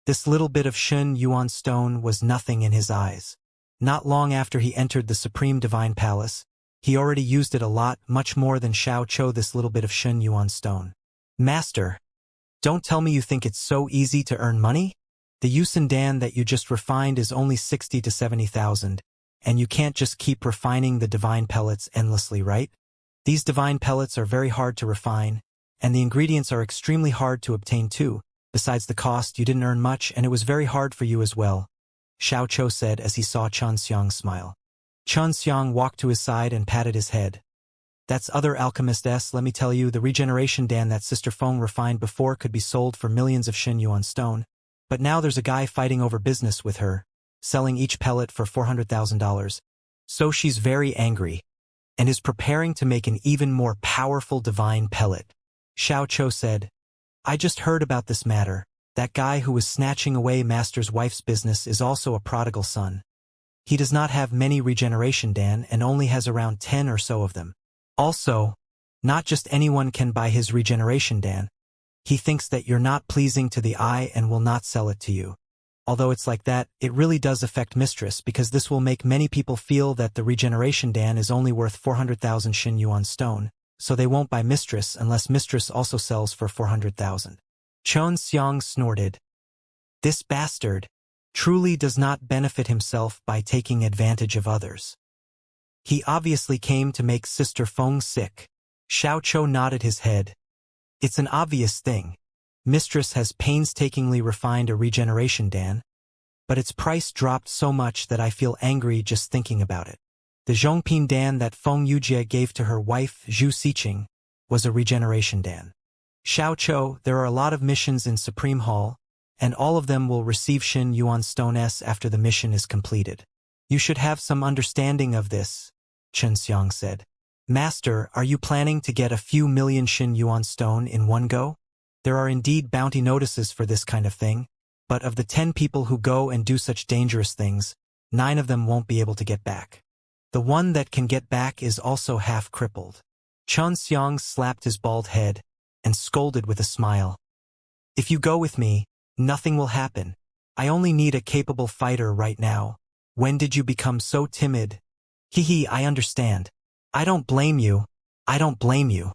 This little bit of Xin Yuan stone was nothing in his eyes. Not long after he entered the Supreme Divine Palace, he already used it a lot, much more than Xiao Chou this little bit of Xin Yuan stone. Master, don't tell me you think it's so easy to earn money? The Yusin Dan that you just refined is only 60 to 70,000, and you can't just keep refining the divine pellets endlessly, right? These divine pellets are very hard to refine, and the ingredients are extremely hard to obtain too. Besides the cost, you didn't earn much, and it was very hard for you as well, Xiao Chou said as he saw Xianxia smile. Xianxia walked to his side and patted his head. That's other Alchemist S, let me tell you, the regeneration Dan that Sister Feng refined before could be sold for millions of Xin Yuan stone. But now there's a guy fighting over business with her, selling each pellet for $400,000. So she's very angry. and is preparing to make an even more powerful divine pellet. Xiaoqiu said, I just heard about this matter. That guy who was snatching away Master's wife's business is also a prodigal son. He does not have many regeneration Dan and only has around 10 or so of them. Also, not just anyone can buy his regeneration Dan. He thinks that you're not pleasing to the eye and will not sell it to you. Although it's like that, it really does affect Mistress because this will make many people feel that the regeneration Dan is only worth 400,000 Xin Yuan stone, so they won't buy Mistress unless Mistress also sells for 400,000. Xianxia snorted. This bastard truly does not benefit himself by taking advantage of others. He obviously came to make Sister Feng sick. Xiaoqiu nodded his head. It's an obvious thing. Mistress has painstakingly refined a regeneration Dan, but its price dropped so much that I feel angry just thinking about it. The Zhongping Dan that Feng Yujie gave to her wife Zhu Xiqing was a regeneration Dan. Xiaoqiu, there are a lot of missions in Supreme Hall, and all of them will receive Xin Yuan Stone S after the mission is completed. You should have some understanding of this, Chen Xiang said. Master, are you planning to get a few million Xin Yuan Stone in one go? There are indeed bounty notices for this kind of thing, but of the 10 people who go and do such dangerous things, 9 of them won't be able to get back. The one that can get back is also half crippled. Chen Xiang slapped his bald head and scolded with a smile. If you go with me, nothing will happen. I only need a capable fighter right now. When did you become so timid? I understand. I don't blame you. I don't blame you.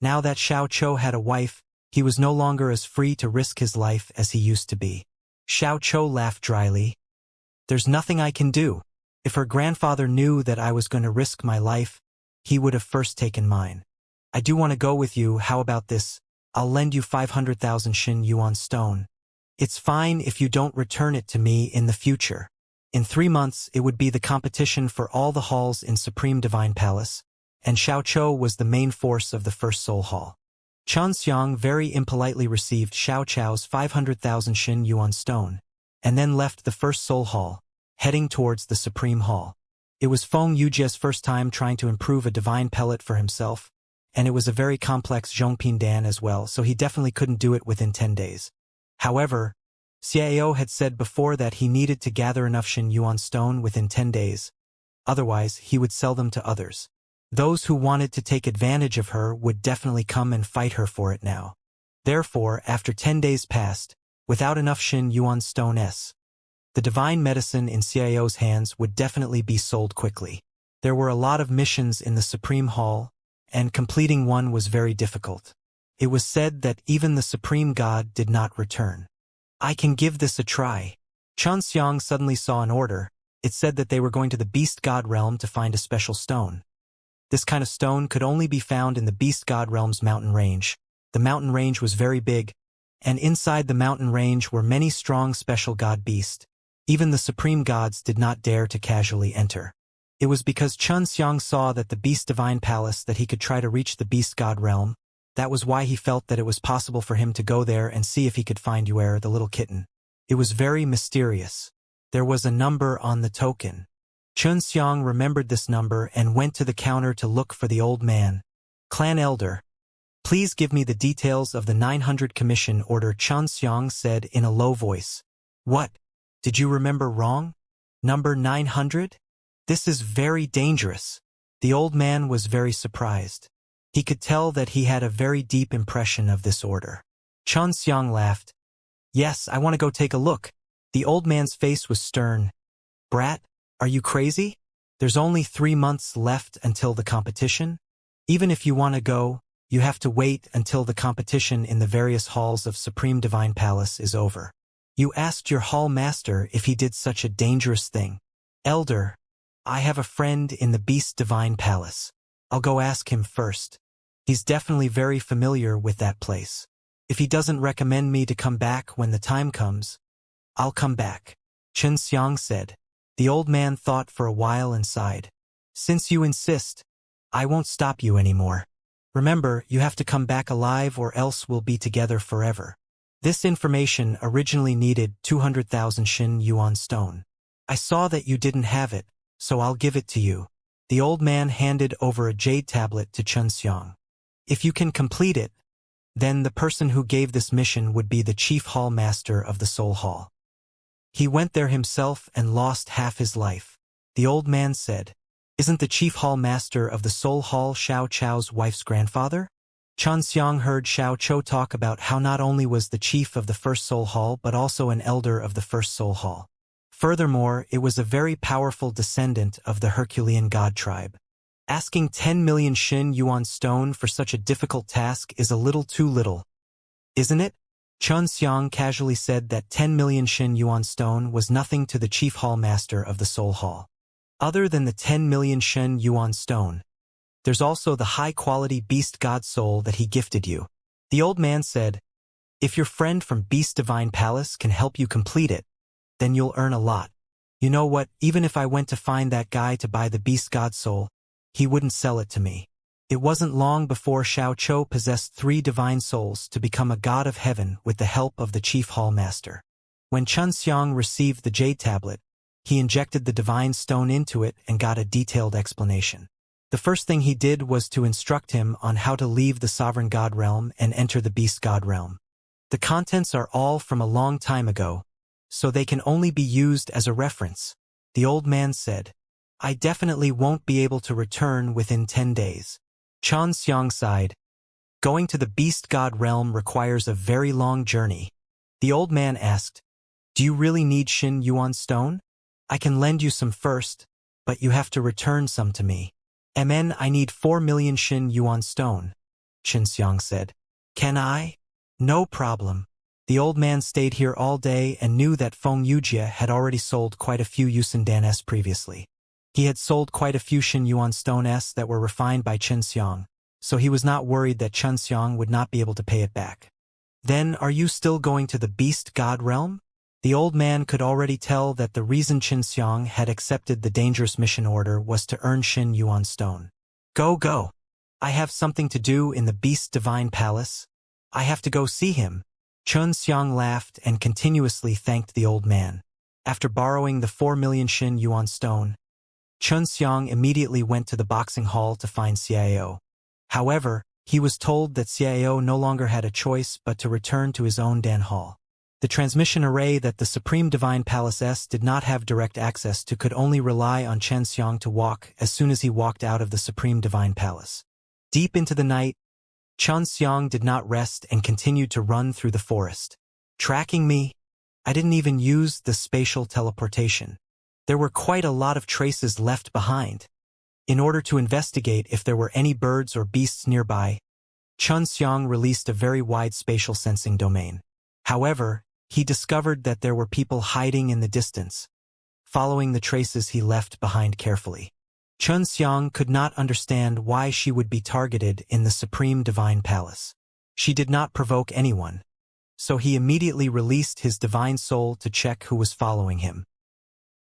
Now that Xiaoqiu had a wife, he was no longer as free to risk his life as he used to be. Xiaoqiu laughed dryly. There's nothing I can do. If her grandfather knew that I was going to risk my life, he would have first taken mine. I do want to go with you. How about this? I'll lend you 500,000 Xin Yuan stone. It's fine if you don't return it to me in the future. In 3 months, it would be the competition for all the halls in Supreme Divine Palace, and Xiaoqiu was the main force of the first Soul Hall. Chen Xiang very impolitely received Xiaoqiu's 500,000 Xin Yuan stone, and then left the first Soul Hall, heading towards the Supreme Hall. It was Feng Yujie's first time trying to improve a divine pellet for himself, and it was a very complex Zhongping Dan as well, so he definitely couldn't do it within 10 days. However, Xiao had said before that he needed to gather enough Xin Yuan stone within 10 days. Otherwise, he would sell them to others. Those who wanted to take advantage of her would definitely come and fight her for it now. Therefore, after 10 days passed, without enough Xin Yuan stone S, the divine medicine in Xiao's hands would definitely be sold quickly. There were a lot of missions in the Supreme Hall, and completing one was very difficult. It was said that even the Supreme God did not return. I can give this a try. Chen Xiang suddenly saw an order. It said that they were going to the Beast God realm to find a special stone. This kind of stone could only be found in the Beast God realm's mountain range. The mountain range was very big, and inside the mountain range were many strong special god beasts. Even the supreme gods did not dare to casually enter. It was because Chen Xiang saw that the Beast Divine Palace that he could try to reach the Beast God realm. That was why he felt that it was possible for him to go there and see if he could find Yuer, the little kitten. It was very mysterious. There was a number on the token. Chen Xiang remembered this number and went to the counter to look for the old man. Clan Elder, please give me the details of the 900 commission order, Chen Xiang said in a low voice. What? Did you remember wrong? Number 900? This is very dangerous. The old man was very surprised. He could tell that he had a very deep impression of this order. Chen Xiang laughed. Yes, I want to go take a look. The old man's face was stern. Brat, are you crazy? There's only 3 months left until the competition. Even if you want to go, you have to wait until the competition in the various halls of Supreme Divine Palace is over. You asked your hall master if he did such a dangerous thing. Elder, I have a friend in the Beast Divine Palace. I'll go ask him first. He's definitely very familiar with that place. If he doesn't recommend me to come back when the time comes, I'll come back, Chen Xiang said. The old man thought for a while and sighed. Since you insist, I won't stop you anymore. Remember, you have to come back alive or else we'll be together forever. This information originally needed 200,000 Xin Yuan stone. I saw that you didn't have it, so I'll give it to you. The old man handed over a jade tablet to Xianxia. If you can complete it, then the person who gave this mission would be the chief hall master of the Soul Hall. He went there himself and lost half his life. The old man said, "Isn't the chief hall master of the Soul Hall Xiao Chou's wife's grandfather?" Xianxia heard Xiao Chou talk about how not only was the chief of the first Soul Hall but also an elder of the first Soul Hall. Furthermore, it was a very powerful descendant of the Herculean god tribe. Asking 10 million Xin Yuan stone for such a difficult task is a little too little, isn't it? Xianxia casually said that 10 million Xin Yuan stone was nothing to the chief hall master of the Soul Hall. Other than the 10 million Shen Yuan stone, there's also the high-quality beast god soul that he gifted you. The old man said, "If your friend from Beast Divine Palace can help you complete it, then you'll earn a lot. You know what, even if I went to find that guy to buy the beast god soul, he wouldn't sell it to me." It wasn't long before Xiao Chou possessed 3 divine souls to become a god of heaven with the help of the chief hall master. When Xianxia received the jade tablet, he injected the divine stone into it and got a detailed explanation. The first thing he did was to instruct him on how to leave the sovereign god realm and enter the beast god realm. The contents are all from a long time ago, so they can only be used as a reference. The old man said, "I definitely won't be able to return within 10 days. Xianxia sighed. Going to the beast god realm requires a very long journey. The old man asked, "Do you really need Xin Yuan stone? I can lend you some first, but you have to return some to me." I need 4 million Xin Yuan stone," Xianxia said. "Can I?" "No problem." The old man stayed here all day and knew that Feng Yujia had already sold quite a few Yusindan S previously. He had sold quite a few Xin Yuan stone S that were refined by Xianxia, so he was not worried that Xianxia would not be able to pay it back. "Then are you still going to the beast god realm?" The old man could already tell that the reason Xianxia had accepted the dangerous mission order was to earn Xin Yuan stone. Go. I have something to do in the beast divine palace. I have to go see him." Xianxia laughed and continuously thanked the old man. After borrowing the 4 million Xin Yuan stone, Xianxia immediately went to the boxing hall to find Xiao. However, he was told that Xiao no longer had a choice but to return to his own Dan hall. The transmission array that the Supreme Divine Palace S did not have direct access to could only rely on Xianxia to walk as soon as he walked out of the Supreme Divine Palace. Deep into the night, Xianxia did not rest and continued to run through the forest. "Tracking me? I didn't even use the spatial teleportation. There were quite a lot of traces left behind." In order to investigate if there were any birds or beasts nearby, Xianxia released a very wide spatial sensing domain. However, he discovered that there were people hiding in the distance, following the traces he left behind carefully. Xianxia could not understand why she would be targeted in the Supreme Divine Palace. She did not provoke anyone, so he immediately released his divine soul to check who was following him.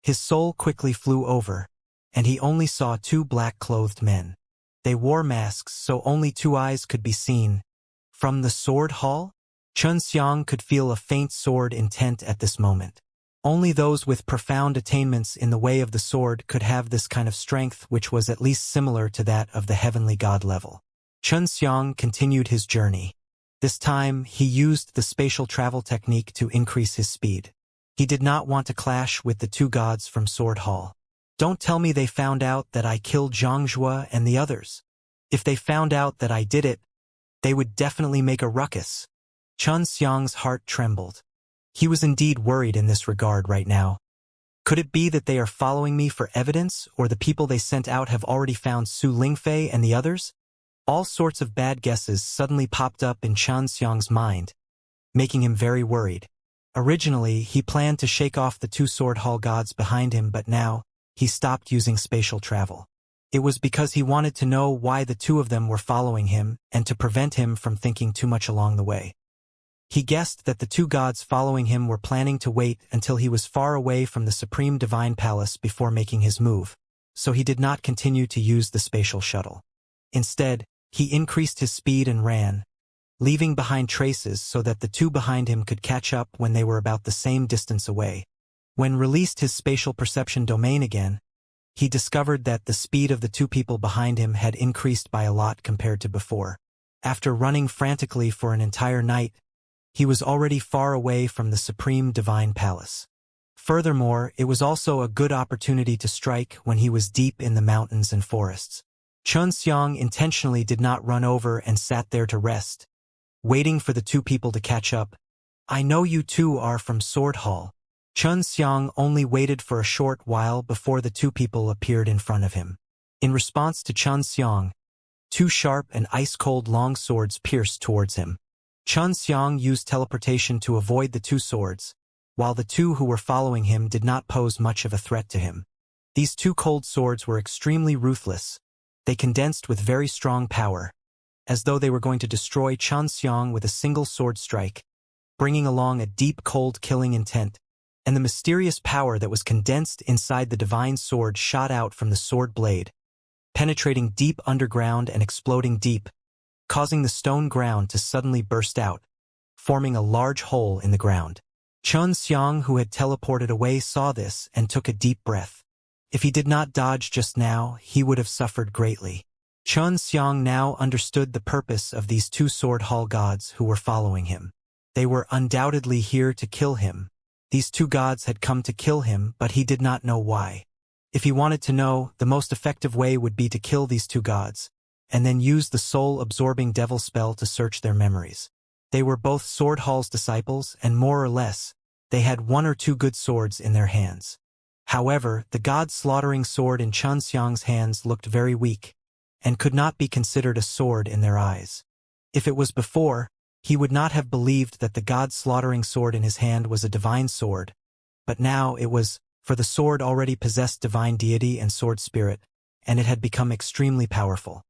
His soul quickly flew over, and he only saw 2 black-clothed men. They wore masks so only 2 eyes could be seen. From the sword hall? Xianxia could feel a faint sword intent at this moment. Only those with profound attainments in the way of the sword could have this kind of strength, which was at least similar to that of the heavenly god level. Xianxia continued his journey. This time, he used the spatial travel technique to increase his speed. He did not want to clash with the 2 gods from Sword Hall. Don't tell me they found out that I killed Zhangzhua and the others. If they found out that I did it, they would definitely make a ruckus. Xianxia's heart trembled. He was indeed worried in this regard right now. Could it be that they are following me for evidence, or the people they sent out have already found Su Lingfei and the others? All sorts of bad guesses suddenly popped up in Xianxia's mind, making him very worried. Originally, he planned to shake off the 2 Sword Hall gods behind him, but now, he stopped using spatial travel. It was because he wanted to know why the 2 of them were following him and to prevent him from thinking too much along the way. He guessed that the 2 gods following him were planning to wait until he was far away from the Supreme Divine Palace before making his move, so he did not continue to use the spatial shuttle. Instead, he increased his speed and ran, leaving behind traces so that the 2 behind him could catch up when they were about the same distance away. When released his spatial perception domain again, he discovered that the speed of the two people behind him had increased by a lot compared to before. After running frantically for an entire night, he was already far away from the Supreme Divine Palace. Furthermore, it was also a good opportunity to strike when he was deep in the mountains and forests. Xianxia intentionally did not run over and sat there to rest, waiting for the two people to catch up. "I know you two are from Sword Hall." Xianxia only waited for a short while before the two people appeared in front of him. In response to Xianxia, two sharp and ice-cold long swords pierced towards him. Xianxia used teleportation to avoid the two swords, while the two who were following him did not pose much of a threat to him. These two cold swords were extremely ruthless. They condensed with very strong power, as though they were going to destroy Xianxia with a single sword strike, bringing along a deep cold killing intent, and the mysterious power that was condensed inside the divine sword shot out from the sword blade, penetrating deep underground and exploding deep, causing the stone ground to suddenly burst out, forming a large hole in the ground. Xianxia, who had teleported away, saw this and took a deep breath. If he did not dodge just now, he would have suffered greatly. Xianxia now understood the purpose of these two Sword Hall gods who were following him. They were undoubtedly here to kill him. These two gods had come to kill him, but he did not know why. If he wanted to know, the most effective way would be to kill these two gods, and then use the soul-absorbing devil spell to search their memories. They were both Sword Hall's disciples, and more or less, they had one or two good swords in their hands. However, the god-slaughtering sword in Xianxia's hands looked very weak, and could not be considered a sword in their eyes. If it was before, he would not have believed that the god-slaughtering sword in his hand was a divine sword, but now it was, for the sword already possessed divine deity and sword spirit, and it had become extremely powerful.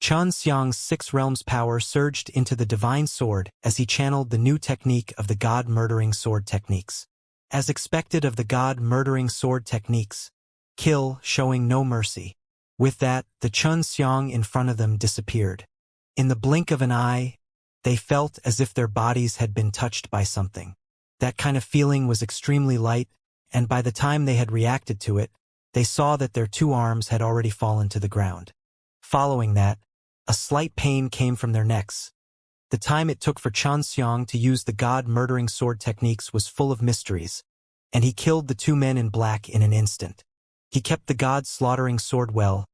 Xianxia's 6 realms power surged into the divine sword as he channeled the new technique of the god-murdering sword techniques. As expected of the god-murdering sword techniques, kill, showing no mercy. With that, the Xianxia in front of them disappeared. In the blink of an eye, they felt as if their bodies had been touched by something. That kind of feeling was extremely light, and by the time they had reacted to it, they saw that their 2 arms had already fallen to the ground. Following that, a slight pain came from their necks. The time it took for Xianxia to use the god-murdering sword techniques was full of mysteries, and he killed the 2 men in black in an instant. He kept the god-slaughtering sword well,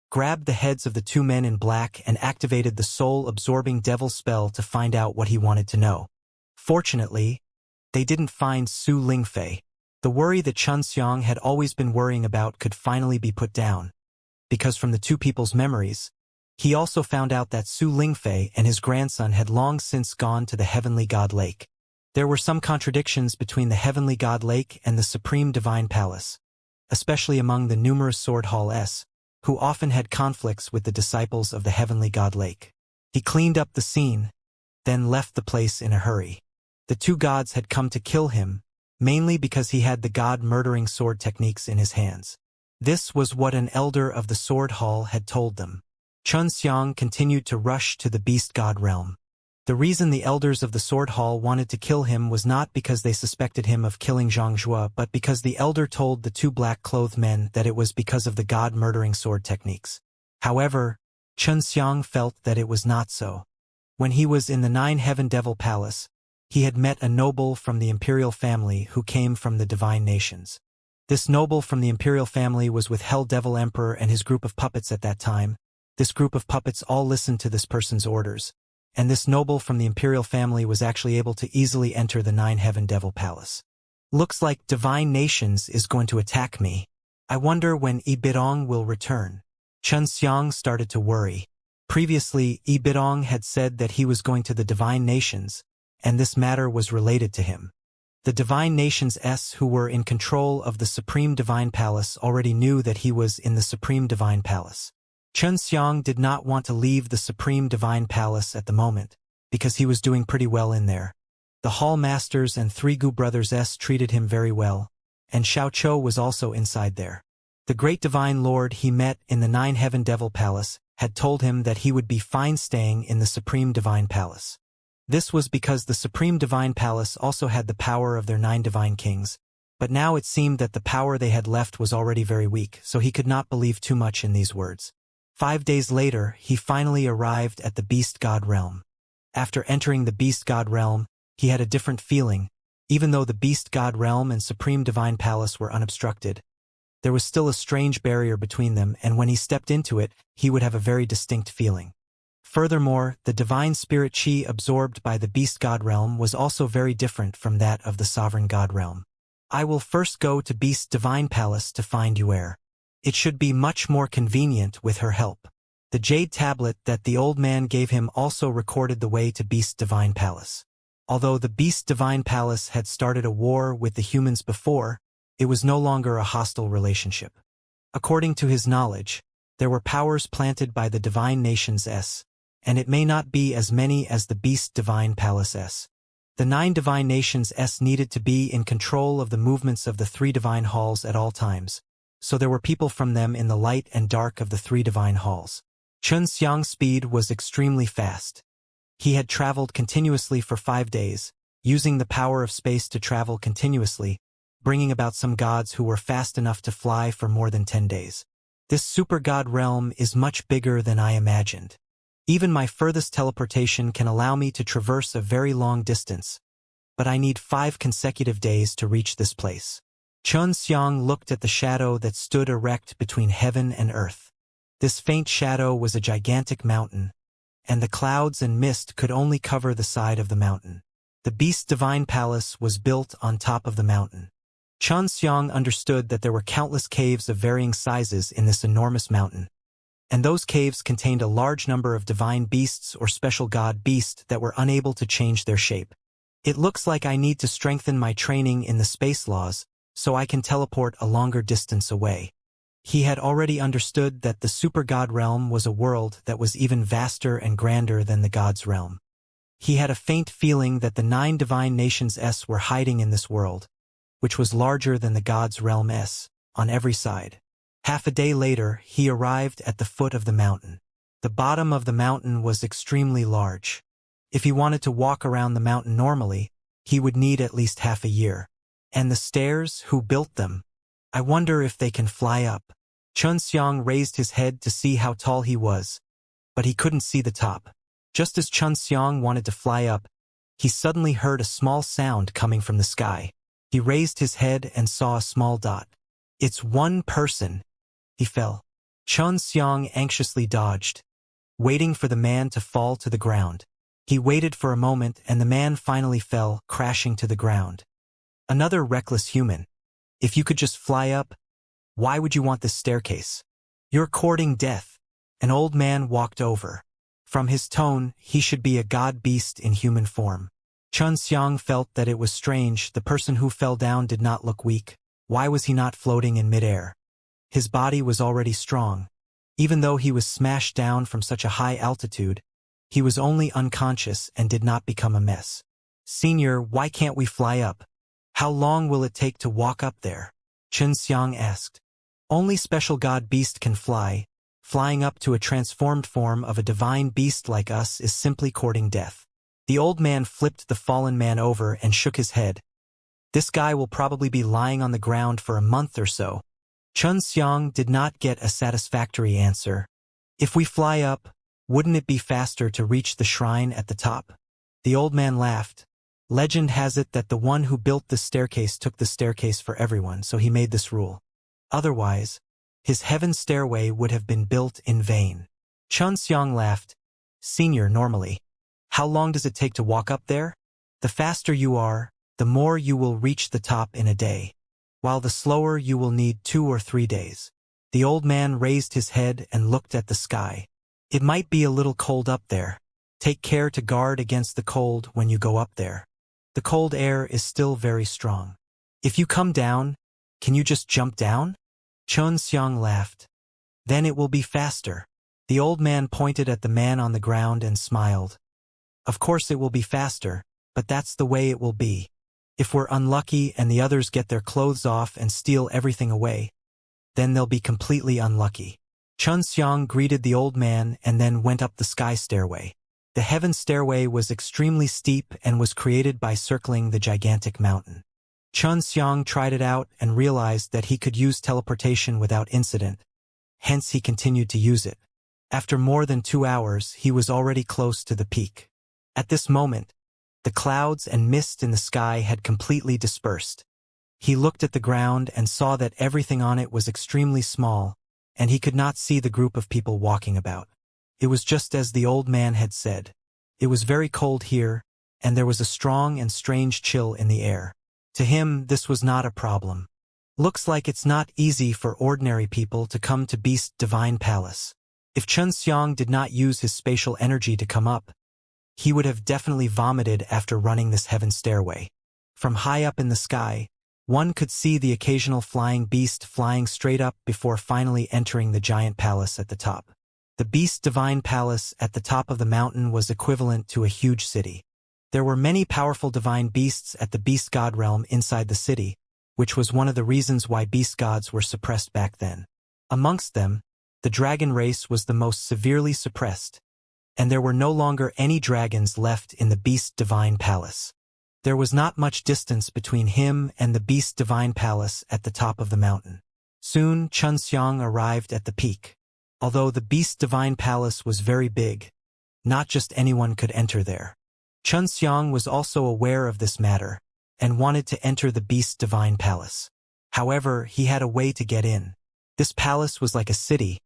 grabbed the heads of the 2 men in black and activated the soul-absorbing devil spell to find out what he wanted to know. Fortunately, they didn't find Su Lingfei. The worry that Xianxia had always been worrying about could finally be put down, because from the 2 people's memories, he also found out that Su Lingfei and his grandson had long since gone to the Heavenly God Lake. There were some contradictions between the Heavenly God Lake and the Supreme Divine Palace, especially among the numerous Sword Hall-s, who often had conflicts with the disciples of the Heavenly God Lake. He cleaned up the scene, then left the place in a hurry. The 2 gods had come to kill him, mainly because he had the god-murdering sword techniques in his hands. This was what an elder of the Sword Hall had told them. Xianxia continued to rush to the beast god realm. The reason the elders of the Sword Hall wanted to kill him was not because they suspected him of killing Xianxia, but because the elder told the 2 black-clothed men that it was because of the god-murdering sword techniques. However, Xianxia felt that it was not so. When he was in the 9-Heaven Devil Palace, he had met a noble from the imperial family who came from the divine nations. This noble from the imperial family was with Hell Devil Emperor and his group of puppets at that time. This group of puppets all listened to this person's orders, and this noble from the imperial family was actually able to easily enter the 9-Heaven Devil Palace. Looks like divine nations is going to attack me. I wonder when Ibidong will return. Xianxia started to worry. Previously, Ibidong had said that he was going to the divine nations, and this matter was related to him. The divine nations who were in control of the Supreme Divine Palace already knew that he was in the Supreme Divine Palace. Xianxia did not want to leave the Supreme Divine Palace at the moment, because he was doing pretty well in there. The Hall Masters and 3 Gu brothers treated him very well, and Xiaoqiu was also inside there. The great divine lord he met in the 9-Heaven Devil Palace had told him that he would be fine staying in the Supreme Divine Palace. This was because the Supreme Divine Palace also had the power of their 9 divine kings, But now it seemed that the power they had left was already very weak, so he could not believe too much in these words. 5 days later, he finally arrived at the Beast God realm. After entering the Beast God realm, he had a different feeling. Even though the Beast God realm and Supreme Divine Palace were unobstructed, there was still a strange barrier between them, and when he stepped into it, he would have a very distinct feeling. Furthermore, the divine spirit chi absorbed by the Beast God realm was also very different from that of the Sovereign God realm. I will first go to Beast Divine Palace to find Yuer. It should be much more convenient with her help. The jade tablet that the old man gave him also recorded the way to Beast Divine Palace. Although the Beast Divine Palace had started a war with the humans before, it was no longer a hostile relationship. According to his knowledge, there were powers planted by the Divine Nations S, and it may not be as many as the Beast Divine Palace S. The 9 Divine Nations S needed to be in control of the movements of the 3 Divine Halls at all times, so there were people from them in the light and dark of the 3 Divine Halls. Xianxia's speed was extremely fast. He had traveled continuously for 5 days, using the power of space to travel continuously, bringing about some gods who were fast enough to fly for more than 10 days. This super god realm is much bigger than I imagined. Even my furthest teleportation can allow me to traverse a very long distance, but I need 5 consecutive days to reach this place. Xianxia looked at the shadow that stood erect between heaven and earth. This faint shadow was a gigantic mountain, and the clouds and mist could only cover the side of the mountain. The Beast Divine Palace was built on top of the mountain. Xianxia understood that there were countless caves of varying sizes in this enormous mountain, and those caves contained a large number of divine beasts or special god beasts that were unable to change their shape. It looks like I need to strengthen my training in the space laws, so I can teleport a longer distance away. He had already understood that the super god realm was a world that was even vaster and grander than the god's realm. He had a faint feeling that the 9 Divine Nations S were hiding in this world, which was larger than the god's realm S, on every side. Half a day later, he arrived at the foot of the mountain. The bottom of the mountain was extremely large. If he wanted to walk around the mountain normally, he would need at least half a year. And the stairs, who built them? I wonder if they can fly up. Xianxia raised his head to see how tall he was, but he couldn't see the top. Just as Xianxia wanted to fly up, he suddenly heard a small sound coming from the sky. He raised his head and saw a small dot. It's one person. He fell. Xianxia anxiously dodged, waiting for the man to fall to the ground. He waited for a moment and the man finally fell, crashing to the ground. Another reckless human. If you could just fly up, why would you want this staircase? You're courting death. An old man walked over. From his tone, he should be a god beast in human form. Xianxia felt that it was strange. The person who fell down did not look weak. Why was he not floating in midair? His body was already strong. Even though he was smashed down from such a high altitude, he was only unconscious and did not become a mess. Senior, why can't we fly up? How long will it take to walk up there? Xianxia asked. Only special god beast can fly. Flying up to a transformed form of a divine beast like us is simply courting death. The old man flipped the fallen man over and shook his head. This guy will probably be lying on the ground for a month or so. Xianxia did not get a satisfactory answer. If we fly up, wouldn't it be faster to reach the shrine at the top? The old man laughed. Legend has it that the one who built the staircase took the staircase for everyone, so he made this rule. Otherwise, his heaven stairway would have been built in vain. Xianxia laughed. Senior, normally, how long does it take to walk up there? The faster you are, the more you will reach the top in a day, while the slower you will need 2 or 3 days. The old man raised his head and looked at the sky. It might be a little cold up there. Take care to guard against the cold when you go up there. The cold air is still very strong. If you come down, can you just jump down? Xianxia laughed. Then it will be faster. The old man pointed at the man on the ground and smiled. Of course it will be faster, but that's the way it will be. If we're unlucky and the others get their clothes off and steal everything away, then they'll be completely unlucky. Xianxia greeted the old man and then went up the sky stairway. The heaven stairway was extremely steep and was created by circling the gigantic mountain. Xianxia tried it out and realized that he could use teleportation without incident. Hence he continued to use it. After more than 2 hours, he was already close to the peak. At this moment, the clouds and mist in the sky had completely dispersed. He looked at the ground and saw that everything on it was extremely small, and he could not see the group of people walking about. It was just as the old man had said. It was very cold here, and there was a strong and strange chill in the air. To him, this was not a problem. Looks like it's not easy for ordinary people to come to Beast Divine Palace. If Xianxia did not use his spatial energy to come up, he would have definitely vomited after running this heaven stairway. From high up in the sky, one could see the occasional flying beast flying straight up before finally entering the giant palace at the top. The Beast Divine Palace at the top of the mountain was equivalent to a huge city. There were many powerful divine beasts at the beast god realm inside the city, which was one of the reasons why beast gods were suppressed back then. Amongst them, the dragon race was the most severely suppressed, and there were no longer any dragons left in the Beast Divine Palace. There was not much distance between him and the Beast Divine Palace at the top of the mountain. Soon, Xianxia arrived at the peak. Although the Beast Divine Palace was very big, not just anyone could enter there. Xianxia was also aware of this matter, and wanted to enter the Beast Divine Palace. However, he had a way to get in. This palace was like a city,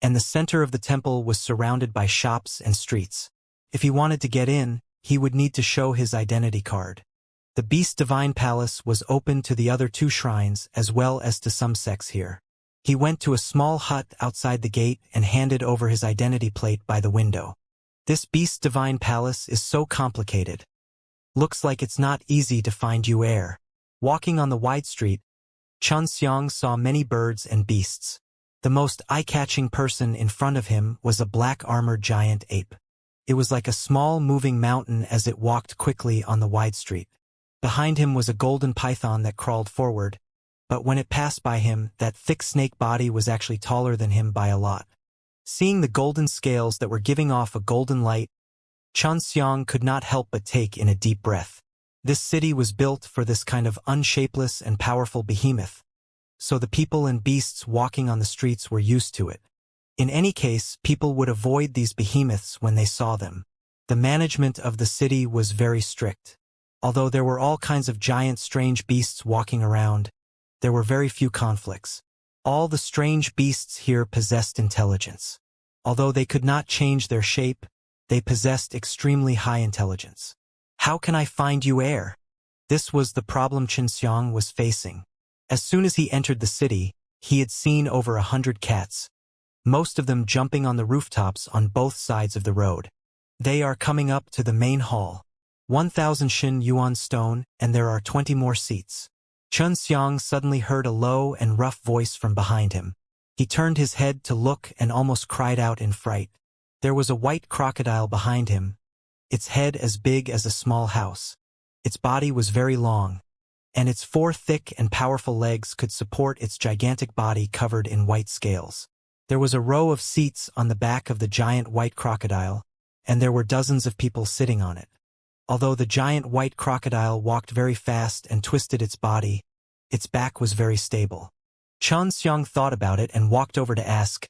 and the center of the temple was surrounded by shops and streets. If he wanted to get in, he would need to show his identity card. The Beast Divine Palace was open to the other 2 shrines as well as to some sects here. He went to a small hut outside the gate and handed over his identity plate by the window. This Beast Divine Palace is so complicated. Looks like it's not easy to find you air. Walking on the wide street, Xianxia saw many birds and beasts. The most eye-catching person in front of him was a black-armored giant ape. It was like a small moving mountain as it walked quickly on the wide street. Behind him was a golden python that crawled forward, but when it passed by him, that thick snake body was actually taller than him by a lot. Seeing the golden scales that were giving off a golden light, Xianxia could not help but take in a deep breath. This city was built for this kind of unshapeless and powerful behemoth, so the people and beasts walking on the streets were used to it. In any case, people would avoid these behemoths when they saw them. The management of the city was very strict. Although there were all kinds of giant strange beasts walking around, there were very few conflicts. All the strange beasts here possessed intelligence. Although they could not change their shape, they possessed extremely high intelligence. How can I find you air? This was the problem Xianxia was facing. As soon as he entered the city, he had seen over 100 cats, most of them jumping on the rooftops on both sides of the road. They are coming up to the main hall. 1,000 Xin Yuan stone, and there are 20 more seats. Xianxia suddenly heard a low and rough voice from behind him. He turned his head to look and almost cried out in fright. There was a white crocodile behind him, its head as big as a small house. Its body was very long, and its 4 thick and powerful legs could support its gigantic body covered in white scales. There was a row of seats on the back of the giant white crocodile, and there were dozens of people sitting on it. Although the giant white crocodile walked very fast and twisted its body, its back was very stable. Xianxia thought about it and walked over to ask,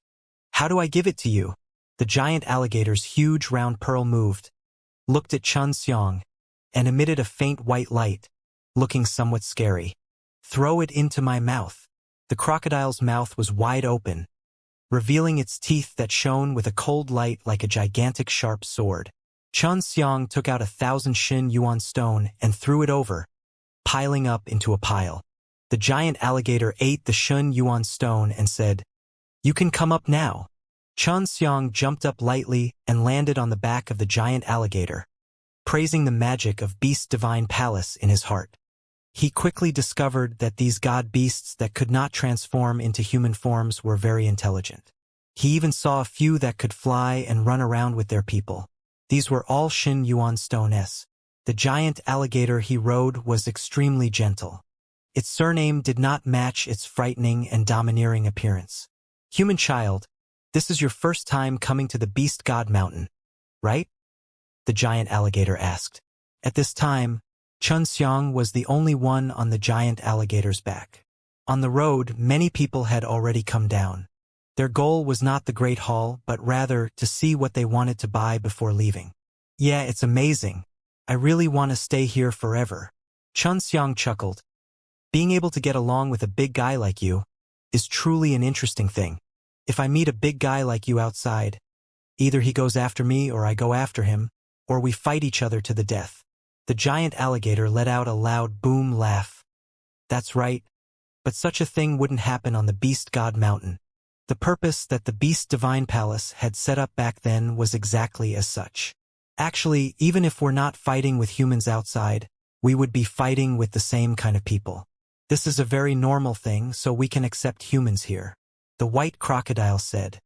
"How do I give it to you?" The giant alligator's huge round pearl moved, looked at Xianxia, and emitted a faint white light, looking somewhat scary. "Throw it into my mouth." The crocodile's mouth was wide open, revealing its teeth that shone with a cold light like a gigantic sharp sword. Xianxia took out 1,000 Xin Yuan stone and threw it over, piling up into a pile. The giant alligator ate the Xin Yuan stone and said, "You can come up now." Xianxia jumped up lightly and landed on the back of the giant alligator, praising the magic of Beast Divine Palace in his heart. He quickly discovered that these god beasts that could not transform into human forms were very intelligent. He even saw a few that could fly and run around with their people. These were all Xin Yuan stones. The giant alligator he rode was extremely gentle. Its surname did not match its frightening and domineering appearance. "Human child, this is your first time coming to the Beast God Mountain, right?" the giant alligator asked. At this time, Xianxia was the only one on the giant alligator's back. On the road, many people had already come down. Their goal was not the Great Hall, but rather to see what they wanted to buy before leaving. Yeah, it's amazing. I really want to stay here forever. Xianxia chuckled. Being able to get along with a big guy like you is truly an interesting thing. If I meet a big guy like you outside, either he goes after me or I go after him, or we fight each other to the death. The giant alligator let out a loud boom laugh. That's right, but such a thing wouldn't happen on the Beast God Mountain. The purpose that the Beast Divine Palace had set up back then was exactly as such. Actually, even if we're not fighting with humans outside, we would be fighting with the same kind of people. This is a very normal thing, so we can accept humans here. The white crocodile said.